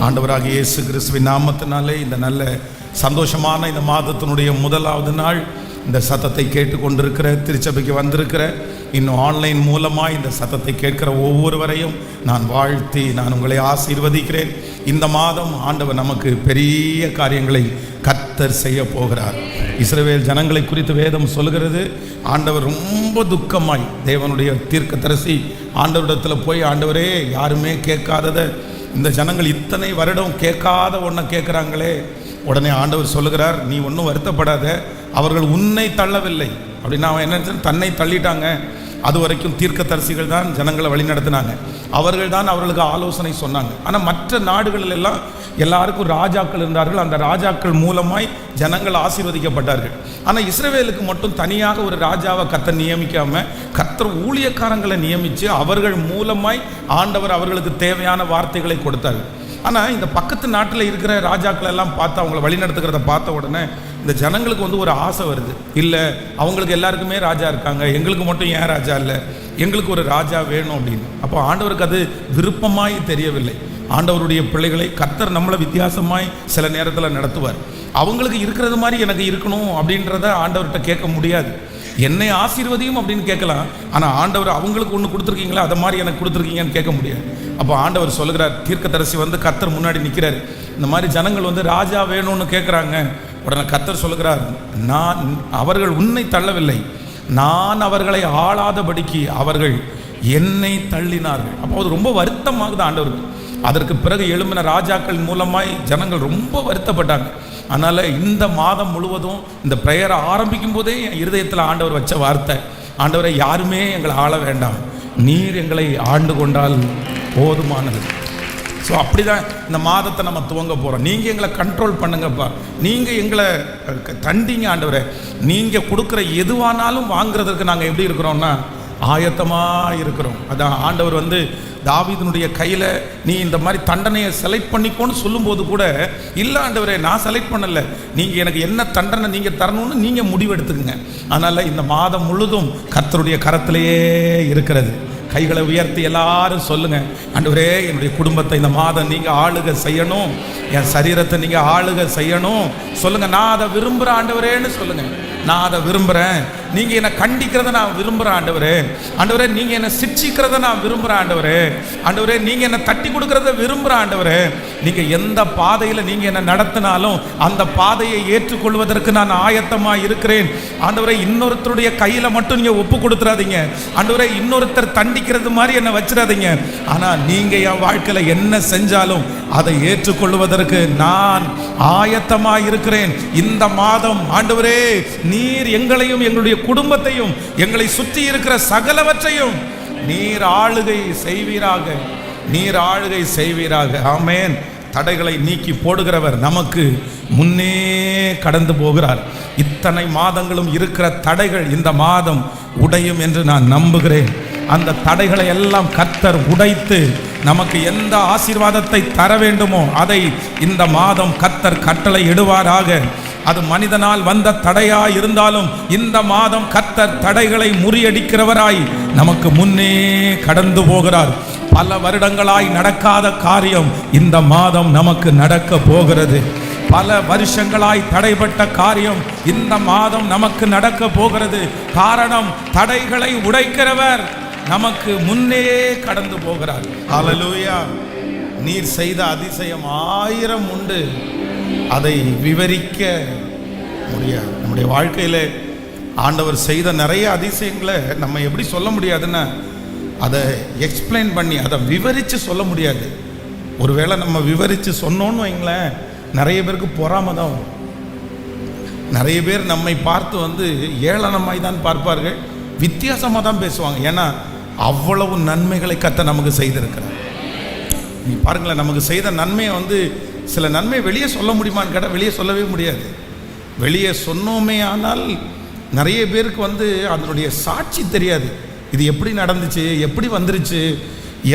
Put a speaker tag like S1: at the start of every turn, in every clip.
S1: ஆண்டவராகிய இயேசு கிறிஸ்துவின் நாமத்தினாலே இந்த நல்ல சந்தோஷமான இந்த மாதத்தினுடைய முதலாவது நாள் இந்த சத்தத்தை கேட்டுக்கொண்டிருக்கிற, திருச்சபைக்கு வந்திருக்கிற, இன்னும் ஆன்லைன் மூலமாக இந்த சத்தத்தை கேட்கிற ஒவ்வொருவரையும் நான் வாழ்த்தி நான் உங்களை ஆசீர்வதிக்கிறேன். இந்த மாதம் ஆண்டவர் நமக்கு பெரிய காரியங்களை கர்த்தர் செய்ய போகிறார். இஸ்ரவேல் ஜனங்களை குறித்து வேதம் சொல்கிறது, ஆண்டவர் ரொம்ப துக்கமாய் தேவனுடைய தீர்க்கதரிசி ஆண்டவரிடத்தில் போய், ஆண்டவரே யாருமே கேட்காததை இந்த ஜனங்கள் இத்தனை வருடம் கேட்காத ஒன்றை கேட்குறாங்களே. உடனே ஆண்டவர் சொல்லுகிறார், நீ ஒன்றும் வருத்தப்படாத, அவர்கள் உன்னை தள்ளவில்லை அப்படின்னா அவன் என்ன தன்னை தள்ளிட்டாங்க. அது வரைக்கும் தீர்க்கதரிசிகள் தான் ஜனங்களை வழி நடத்தினாங்க, அவர்கள் தான் அவர்களுக்கு ஆலோசனை சொன்னாங்க. ஆனால் மற்ற நாடுகளில் எல்லாம் எல்லாருக்கும் ராஜாக்கள் இருந்தார்கள், அந்த ராஜாக்கள் மூலமாய் ஜனங்கள் ஆசீர்வதிக்கப்பட்டார்கள். ஆனால் இஸ்ரவேலுக்கு மட்டும் தனியாக ஒரு ராஜாவை கர்த்தர் நியமிக்காமல் கர்த்தர் ஊழியக்காரங்களை நியமித்து அவர்கள் மூலமாய் ஆண்டவர் அவர்களுக்கு தேவையான வார்த்தைகளை கொடுத்தார்கள். ஆனால் இந்த பக்கத்து நாட்டில் இருக்கிற ராஜாக்கள் எல்லாம் பார்த்து அவங்கள வழி நடத்துக்கிறத பார்த்த உடனே இந்த ஜனங்களுக்கு ஒரு ஆசை வருது, இல்லை அவங்களுக்கு எல்லாருக்குமே ராஜா இருக்காங்க, எங்களுக்கு மட்டும் ஏன் ராஜா இல்லை, எங்களுக்கு ஒரு ராஜா வேணும் அப்படின்னு. அப்போ ஆண்டவருக்கு அது விருப்பமாய் தெரியவில்லை. ஆண்டவருடைய பிள்ளைகளை கர்த்தர் நம்மளை வித்தியாசமாய் சில நேரத்தில் நடத்துவார். அவங்களுக்கு இருக்கிறது மாதிரி எனக்கு இருக்கணும் அப்படின்றத ஆண்டவர்கிட்ட கேட்க முடியாது. என்னை ஆசீர்வதியும் அப்படின்னு கேட்கலாம், ஆனால் ஆண்டவர் அவங்களுக்கு ஒன்று கொடுத்துருக்கீங்களா அதை மாதிரி எனக்கு கொடுத்துருக்கீங்கன்னு கேட்க முடியாது. அப்போ ஆண்டவர் சொல்லுகிறார், தீர்க்கதரிசி கர்த்தர் முன்னாடி நிற்கிறார், இந்த மாதிரி ஜனங்கள் ராஜா வேணும்னு கேட்குறாங்க. உடனே கர்த்தர் சொல்லுகிறார், நான் அவர்கள் உன்னை தள்ளவில்லை, நான் அவர்களை ஆளாதபடிக்கு அவர்கள் என்னை தள்ளினார்கள். அப்போ அது ரொம்ப வருத்தமாகுது ஆண்டவருக்கு. அதற்கு பிறகு எழும்பின ராஜாக்கள் மூலமாய் ஜனங்கள் ரொம்ப வருத்தப்பட்டாங்க. அதனால் இந்த மாதம் முழுவதும் இந்த பிரேயரை ஆரம்பிக்கும் போதே என் இருதயத்தில் ஆண்டவர் வச்ச வார்த்தை, ஆண்டவரை யாருமே எங்களை ஆள வேண்டாம், நீர் எங்களை ஆண்டு கொண்டால் போதுமானது. ஸோ அப்படி தான் இந்த மாதத்தை நம்ம துவங்க போகிறோம். நீங்கள் எங்களை கண்ட்ரோல் பண்ணுங்கப்பா, நீங்கள் எங்களை தண்டிங்க ஆண்டவரை, நீங்கள் கொடுக்குற எதுவானாலும் வாங்குறதுக்கு நாங்கள் எப்படி இருக்கிறோம்னா ஆயத்தமாக இருக்கிறோம். அதான் ஆண்டவர் தாவீதினுடைய கையில் நீ இந்த மாதிரி தண்டனையை செலக்ட் பண்ணிக்கோன்னு சொல்லும்போது கூட, இல்லை ஆண்டவரே நான் செலக்ட் பண்ணலை, நீங்கள் எனக்கு என்ன தண்டனை நீங்கள் தரணும்னு நீங்கள் முடிவெடுத்துக்குங்க. அதனால் இந்த மாதம் முழுதும் கர்த்தருடைய கரத்திலேயே இருக்கிறது. கைகளை உயர்த்தி எல்லாரும் சொல்லுங்க, ஆண்டவரே என்னுடைய குடும்பத்தை இந்த மாதம் நீங்கள் ஆளுகை செய்யணும், என் சரீரத்தை நீங்கள் ஆளுகை செய்யணும் சொல்லுங்க. நான் அதை விரும்புகிறேன் ஆண்டவரேன்னு சொல்லுங்க. நான் அதை விரும்புகிறேன். நீங்கள் என்னை கண்டிக்கிறத நான் விரும்புகிறேன் ஆண்டவரே. ஆண்டவரே நீங்கள் என்னை சிட்சிக்கிறத நான் விரும்புகிறேன் ஆண்டவரே. ஆண்டவரே நீங்கள் என்னை தட்டி கொடுக்கறத விரும்புகிறேன் ஆண்டவரே. நீங்கள் எந்த பாதையில் நீங்கள் என்னை நடத்தினாலும் அந்த பாதையை ஏற்றுக்கொள்வதற்கு நான் ஆயத்தமாக இருக்கிறேன் ஆண்டவரே. இன்னொருத்தருடைய கையில் மட்டும் நீங்கள் ஒப்பு கொடுத்துடாதீங்க ஆண்டவரே, இன்னொருத்தர் தண்டிக்கிறது மாதிரி என்னை வச்சிடாதீங்க. ஆனால் நீங்கள் என் வாழ்க்கையில் என்ன செஞ்சாலும் அதை ஏற்றுக்கொள்வதற்கு நான் ஆயத்தமாக இருக்கிறேன். இந்த மாதம் ஆண்டவரே நீர் எங்களையும் எங்களுடைய குடும்பத்தையும் எங்களை சுற்றி இருக்கிற சகலவற்றையும் நீர் ஆளுகை செய்வீராக, நீர் ஆளுகை செய்வீராக. ஆமென். தடைகளை நீக்கி போடுகிறவர் நமக்கு முன்னே கடந்து போகிறார். இத்தனை மாதங்களும் இருக்கிற தடைகள் இந்த மாதம் உடையும் என்று நான் நம்புகிறேன். அந்த தடைகளை எல்லாம் கர்த்தர் உடைத்து நமக்கு எந்த ஆசீர்வாதத்தை தர வேண்டுமோ அதை இந்த மாதம் கர்த்தர் கட்டளை இடுவாராக. அது மனிதனால் வந்த தடையா இருந்தாலும் இந்த மாதம் கர்த்தர் தடைகளை முறியடிக்கிறவராய் நமக்கு முன்னே கடந்து போகிறார். பல வருடங்களாய் நடக்காத காரியம் இந்த மாதம் நமக்கு நடக்க போகிறது. பல வருஷங்களாய் தடைப்பட்ட காரியம் இந்த மாதம் நமக்கு நடக்க போகிறது. காரணம், தடைகளை உடைக்கிறவர் நமக்கு முன்னே கடந்து போகிறார். ஹல்லேலூயா. நீர் செய்த அதிசயம் 1000 உண்டு, அதை விவரிக்க முடியாது. நம்முடைய வாழ்க்கையில் ஆண்டவர் செய்த நிறைய அதிசயங்களை நம்ம எப்படி சொல்ல முடியாதுன்னா, அதை எக்ஸ்பிளைன் பண்ணி அதை விவரித்து சொல்ல முடியாது. ஒருவேளை நம்ம விவரித்து சொன்னோன்னு வைங்களேன், நிறைய பேருக்கு பொறாமை தான் வரும். நிறைய பேர் நம்மை பார்த்து ஏளனமாய் தான் பார்ப்பார்கள், வித்தியாசமாக தான் பேசுவாங்க. ஏன்னா அவ்வளவு நன்மைகளை கர்த்தர் நமக்கு செய்திருக்கிறார். நீ பாருங்களேன், நமக்கு செய்த நன்மையை சில நன்மை வெளியே சொல்ல முடியுமான்னு கேட்டால் வெளியே சொல்லவே முடியாது. வெளியே சொன்னோமே ஆனால் நிறைய பேருக்கு அதனுடைய சாட்சி தெரியாது. இது எப்படி நடந்துச்சு, எப்படி வந்துருச்சு,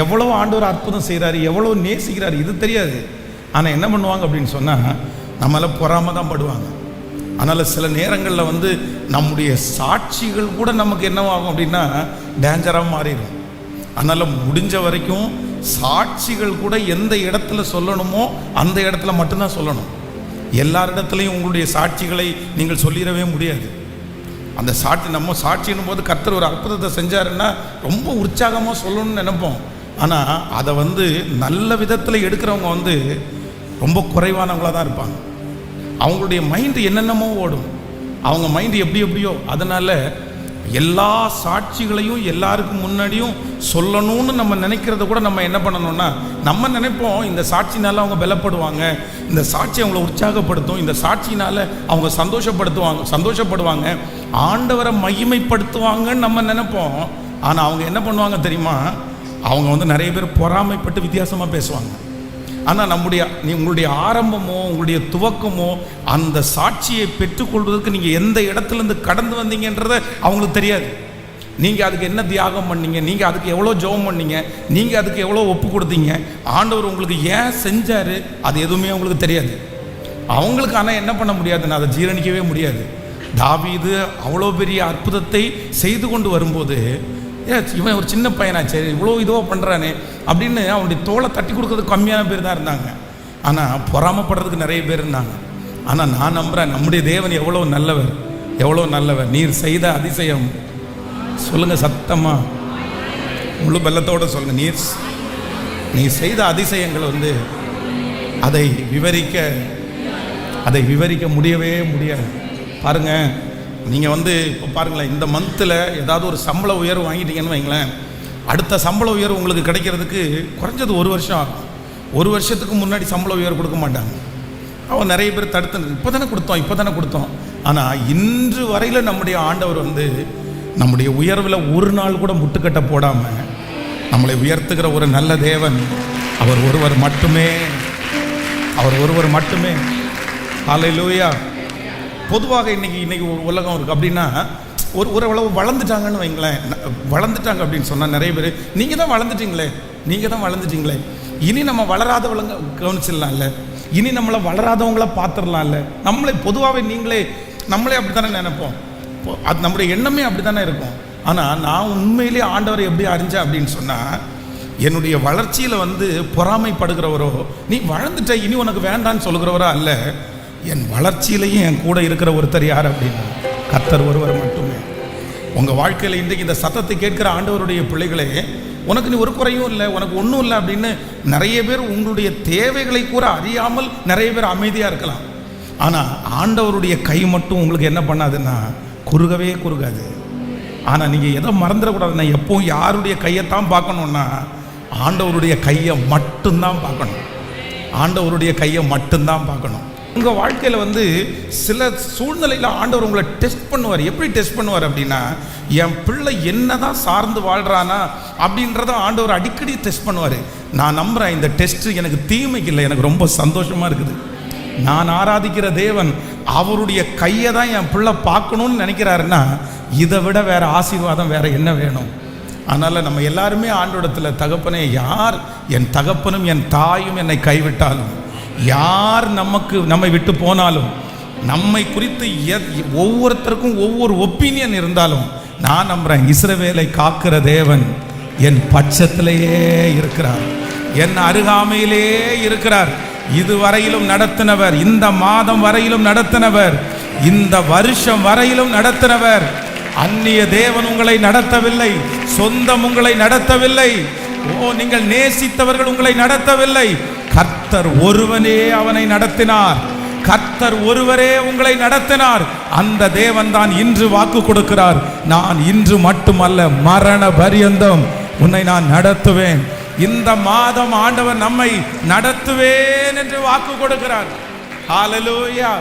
S1: எவ்வளோ ஆண்டவர் அற்புதம் செய்கிறாரு, எவ்வளோ நேசிக்கிறாரு, இது தெரியாது. ஆனால் என்ன பண்ணுவாங்க அப்படின்னு சொன்னால் நம்மளை பொறாம தான் படுவாங்க. அதனால் சில நேரங்களில் நம்முடைய சாட்சிகள் கூட நமக்கு என்னவாகும் அப்படின்னா டேஞ்சராக மாறிடும். அதனால் முடிஞ்ச வரைக்கும் சாட்சிகள் கூட எந்த இடத்துல சொல்லணுமோ அந்த இடத்துல மட்டும்தான் சொல்லணும். எல்லாரிடத்துலையும் உங்களுடைய சாட்சிகளை நீங்கள் சொல்லிடவே முடியாது. அந்த சாட்சி நம்ம சாட்சின்னும் போது கர்த்தர் ஒரு அற்புதத்தை செஞ்சாருன்னா ரொம்ப உற்சாகமாக சொல்லணும்னு நினைப்போம். ஆனால் அதை நல்ல விதத்தில் எடுக்கிறவங்க ரொம்ப குறைவானவங்களாக தான் இருப்பாங்க. அவங்களுடைய மைண்டு என்னென்னமோ ஓடும், அவங்க மைண்டு எப்படி எப்படியோ. அதனால் எல்லா சாட்சிகளையும் எல்லாருக்கும் முன்னாடியும் சொல்லணும்னு நம்ம நினைக்கிறத கூட நம்ம என்ன பண்ணணும்னா, நம்ம நினைப்போம் இந்த சாட்சினால அவங்க பலப்படுவாங்க, இந்த சாட்சி அவங்கள உற்சாகப்படுத்தும், இந்த சாட்சினால அவங்க சந்தோஷப்படுவாங்க, ஆண்டவரை மகிமைப்படுத்துவாங்கன்னு நம்ம நினைப்போம். ஆனால் அவங்க என்ன பண்ணுவாங்க தெரியுமா? அவங்க நிறைய பேர் பொறாமைப்பட்டு வித்தியாசமாக பேசுவாங்க. ஆனால் உங்களுடைய ஆரம்பமோ உங்களுடைய துவக்கமோ அந்த சாட்சியை பெற்றுக்கொள்வதற்கு நீங்கள் எந்த இடத்துலேருந்து கடந்து வந்தீங்கன்றதை அவங்களுக்கு தெரியாது. நீங்கள் அதுக்கு என்ன தியாகம் பண்ணீங்க, நீங்கள் அதுக்கு எவ்வளோ ஜெபம் பண்ணீங்க, நீங்கள் அதுக்கு எவ்வளோ ஒப்பு கொடுத்தீங்க, ஆண்டவர் உங்களுக்கு ஏன் செஞ்சார், அது எதுவுமே அவங்களுக்கு தெரியாது. அவங்களுக்கு ஆனால் என்ன பண்ண முடியாதுன்னு அதை ஜீரணிக்கவே முடியாது. தாவீது அவ்வளோ பெரிய அற்புதத்தை செய்து கொண்டு வரும்போது, இவன் ஒரு சின்ன பையனா, சரி இவ்வளோ இதுவோ பண்ணுறானே அப்படின்னு அவனுடைய தோலை தட்டி கொடுக்கறதுக்கு கம்மியான பேர் தான் இருந்தாங்க. ஆனால் பொறாமப்படுறதுக்கு நிறைய பேர் இருந்தாங்க. ஆனால் நான் நம்புகிறேன், நம்முடைய தேவன் எவ்வளோ நல்லவர், எவ்வளோ நல்லவர். நீர் செய்த அதிசயம், சொல்லுங்கள் சத்தமா, முழு பலத்தோடு சொல்லுங்கள். நீ செய்த அதிசயங்கள் அதை விவரிக்க முடியவே முடியாது. பாருங்கள், நீங்கள் இப்போ பாருங்களேன், இந்த மந்தில் ஏதாவது ஒரு சம்பள உயர்வு வாங்கிட்டீங்கன்னு வைங்களேன், அடுத்த சம்பள உயர்வு உங்களுக்கு கிடைக்கிறதுக்கு குறைஞ்சது 1 வருஷம் ஆகும். 1 வருஷத்துக்கு முன்னாடி சம்பள உயர்வு கொடுக்க மாட்டாங்க. அவன் நிறைய பேர் தடுத்து இப்போ தானே கொடுத்தோம். ஆனால் இன்று வரையில் நம்முடைய ஆண்டவர் நம்முடைய உயர்வில் ஒரு நாள் கூட முட்டுக்கட்டை போடாமல் நம்மளை உயர்த்துகிற ஒரு நல்ல தேவன். அவர் ஒருவர் மட்டுமே. ஹல்லேலூயா. பொதுவாக இன்னைக்கு ஒரு உலகம் இருக்குது அப்படின்னா, ஒரு அளவு வளர்ந்துட்டாங்கன்னு வைங்களேன். வளர்ந்துட்டாங்க அப்படின்னு சொன்னால் நிறைய பேர் நீங்கள் தான் வளர்ந்துட்டீங்களே, இனி நம்ம வளராதவங்க கவனிச்சிடலாம்ல, இனி நம்மளை வளராதவங்கள பார்த்துடலாம்ல. பொதுவாகவே நம்மளே அப்படி தானே நினைப்போம். அது நம்முடைய எண்ணமே அப்படி தானே இருக்கும். ஆனால் நான் உண்மையிலே ஆண்டவரை எப்படி அறிஞ்சேன் அப்படின்னு சொன்னால், என்னுடைய வளர்ச்சியில் பொறாமைப்படுகிறவரோ, நீ வளர்ந்துட்ட இனி உனக்கு வேண்டான்னு சொல்கிறவரோ அல்ல, என் வளர்ச்சியிலையும் என் கூட இருக்கிற ஒருத்தர் யார் அப்படின்னா கர்த்தர் ஒருவர் மட்டுமே. உங்கள் வாழ்க்கையில் இன்றைக்கு இந்த சத்தத்தை கேட்கிற ஆண்டவருடைய பிள்ளைகளே, உனக்கு நீ ஒரு குறையும் இல்லை, உனக்கு ஒன்றும் இல்லை அப்படின்னு நிறைய பேர் உங்களுடைய தேவைகளை கூட அறியாமல் நிறைய பேர் அமைதியாக இருக்கலாம். ஆனால் ஆண்டவருடைய கை மட்டும் உங்களுக்கு என்ன பண்ணாதுன்னா குறுகவே குறுகாது. ஆனால் நீங்கள் எதை மறந்துடக்கூடாதுன்னா, எப்பவும் யாருடைய கையைத்தான் பார்க்கணுன்னா ஆண்டவருடைய கையை மட்டும்தான் பார்க்கணும். உங்கள் வாழ்க்கையில் சில சூழ்நிலையில் ஆண்டவர் உங்களை டெஸ்ட் பண்ணுவார். எப்படி டெஸ்ட் பண்ணுவார் அப்படின்னா, என் பிள்ளை என்னதான் சார்ந்து வாழ்கிறானா அப்படின்றத ஆண்டவர் அடிக்கடி டெஸ்ட் பண்ணுவார். நான் நம்புகிறேன், இந்த டெஸ்ட்டு எனக்கு தீமைக்கு இல்லை, எனக்கு ரொம்ப சந்தோஷமாக இருக்குது. நான் ஆராதிக்கிற தேவன் அவருடைய கையை தான் என் பிள்ளை பார்க்கணும்னு நினைக்கிறாருன்னா, இதை விட வேறு ஆசீர்வாதம் வேறு என்ன வேணும்? அதனால் நம்ம எல்லாருமே ஆண்டோடத்தில், தகப்பனே, யார் என் தகப்பனும் என் தாயும் என்னை கைவிட்டாலும், யார் நம்மை விட்டு போனாலும், நம்மை குறித்து ஒவ்வொருத்தருக்கும் ஒவ்வொரு ஒப்பீனியன் இருந்தாலும், நான் நம்புகிறேன் இஸ்ரவேலை காக்கிற தேவன் என் பட்சத்திலேயே இருக்கிறார், என் அருகாமையிலே இருக்கிறார். இதுவரையிலும் நடத்தினவர், இந்த மாதம் வரையிலும் நடத்தினவர், இந்த வருஷம் வரையிலும் நடத்தினவர். அந்நிய தேவன் உங்களை நடத்தவில்லை, சொந்தம் உங்களை நடத்தவில்லை, நீங்கள் நேசித்தவர்கள் உங்களை நடத்தவில்லை. கர்த்தர் ஒருவனே அவனை நடத்தினார், கர்த்தர் ஒருவரே உங்களை நடத்தினார். அந்த தேவன் தான் இன்று வாக்கு கொடுக்கிறார், நான் இன்று மட்டுமல்ல மரண பரியந்தம் உன்னை நான் நடத்துவேன். இந்த மாதம் ஆண்டவர் நம்மை நடத்துவேன் என்று வாக்கு கொடுக்கிறார். ஹல்லேலூயா.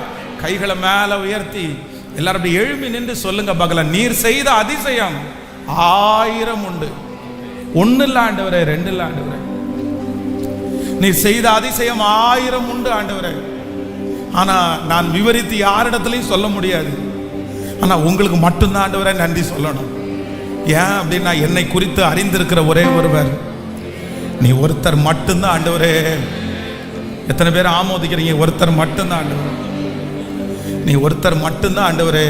S1: கைகளை மேலே உயர்த்தி எல்லாரும் அப்படி எழும்பி நின்று சொல்லுங்க பார்க்கலாம், நீர் செய்த அதிசயம் 1000 உண்டு. 1 இல்லை ஆண்டவரே, 2 இல்லை ஆண்டவரே, நீர் செய்த அதிசயம் 1000 உண்டு ஆண்டவரே. ஆனா நான் விவரித்து யாரிடத்துலையும் சொல்ல முடியாது. ஆனா உங்களுக்கு மட்டும்தான் ஆண்டவரே நன்றி சொல்லணும். ஏன் அப்படின்னா, என்னை குறித்து அறிந்திருக்கிற ஒரே ஒருவர் நீ ஒருத்தர் மட்டும்தான் ஆண்டவரே. எத்தனை பேர் ஆமோதிக்கிறீங்க? ஒருத்தர் மட்டும்தான் ஆண்டவரே, நீ ஒருத்தர் மட்டும்தான் ஆண்டவரே.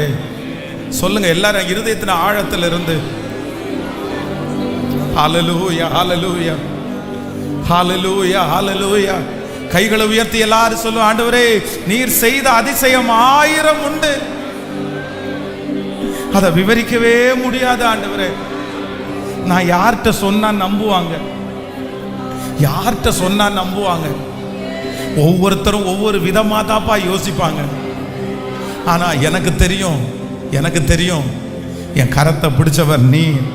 S1: சொல்லுங்க எல்லாரும் இருதயத்தின் ஆழத்தில் இருந்து. ஹல்லேலூயா, ஹல்லேலூயா. ஹalleluya ஹalleluya. கைகளை உயர்த்தி எல்லாரும் சொல்லுவோம், ஆண்டவரே நீர் செய்த அதிசயம் 1000 உண்டு, அதை விவரிக்கவே முடியாது ஆண்டவரே. நான் யார்கிட்ட சொன்னா நம்புவாங்க? யார்கிட்ட சொன்னா நம்புவாங்க? ஒவ்வொருத்தரும் ஒவ்வொரு விதமா தாப்பா யோசிப்பாங்க. ஆனா எனக்கு தெரியும், எனக்கு தெரியும், என் கரத்தை பிடிச்சவர் நீர்,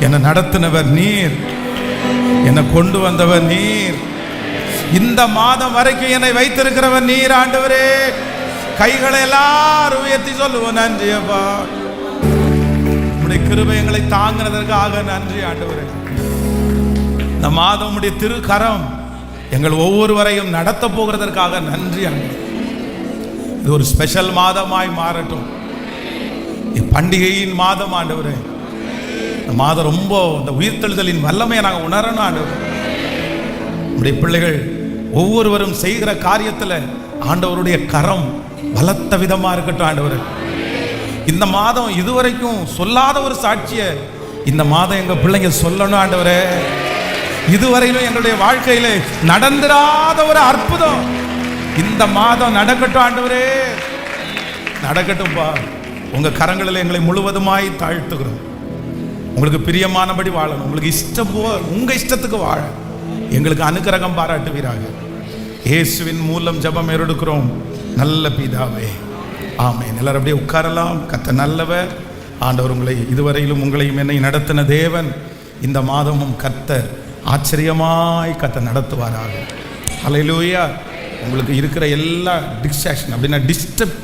S1: என்னை நடத்தினவர் நீர், என்னை கொண்டு வந்தவர் நீர், இந்த மாதம் வரைக்கும் என்னை வைத்திருக்கிறவர் நீர் ஆண்டவரே. கைகளை எல்லாரும் உயர்த்தி சொல்லுவோம், நன்றி அப்பா, உம்முடைய கிருபை எங்களை தாங்கினதற்காக நன்றி ஆண்டவரே. இந்த மாதம் உம்முடைய திருக்கரம் எங்கள் ஒவ்வொருவரையும் நடத்த போகிறதற்காக நன்றி ஆண்டவரே. இது ஒரு ஸ்பெஷல் மாதமாய் மாறட்டும், பண்டிகையின் மாதம் ஆண்டவரே. இந்த மாதம் ரொம்ப இந்த உயிர்த்தெழுதலின் வல்லமையை நாங்கள் உணரணும் ஆண்டவரே. நம்முடைய பிள்ளைகள் ஒவ்வொருவரும் செய்கிற காரியத்தில் ஆண்டவருடைய கரம் பலத்த விதமா இருக்கட்டும் ஆண்டவரே. இந்த மாதம் இதுவரைக்கும் சொல்லாத ஒரு சாட்சியை இந்த மாதம் எங்க பிள்ளைங்க சொல்லணும் ஆண்டவரே. இதுவரையிலும் எங்களுடைய வாழ்க்கையில நடந்திராத ஒரு அற்புதம் இந்த மாதம் நடக்கட்டும் ஆண்டவரே, நடக்கட்டும்பா. உங்க கரங்களில் எங்களை முழுவதுமாய் தாழ்த்துகிறோம். உங்களுக்கு பிரியமானபடி வாழணும், உங்களுக்கு இஷ்டம் உங்க இஷ்டத்துக்கு வாழ எங்களுக்கு அனுக்கிரகம் பாராட்டுவீராக. இயேசுவின் மூலம் ஜெபம் எடுக்கிறோம் நல்ல பிதாவே, ஆமென். எல்லாரும் அப்படியே உட்காரலாம். கர்த்தர் நல்லவர். ஆண்டவர் உங்களை இதுவரையிலும் உங்களையும் என்னை நடத்தின தேவன். இந்த மாதமும் கர்த்தர் ஆச்சரியமாய் கர்த்தர் நடத்துவாராக. ஹல்லேலூயா. உங்களுக்கு இருக்கிற எல்லா டிஸ்ட்ராக்ஷன் அப்படின்னா டிஸ்டர்ப்,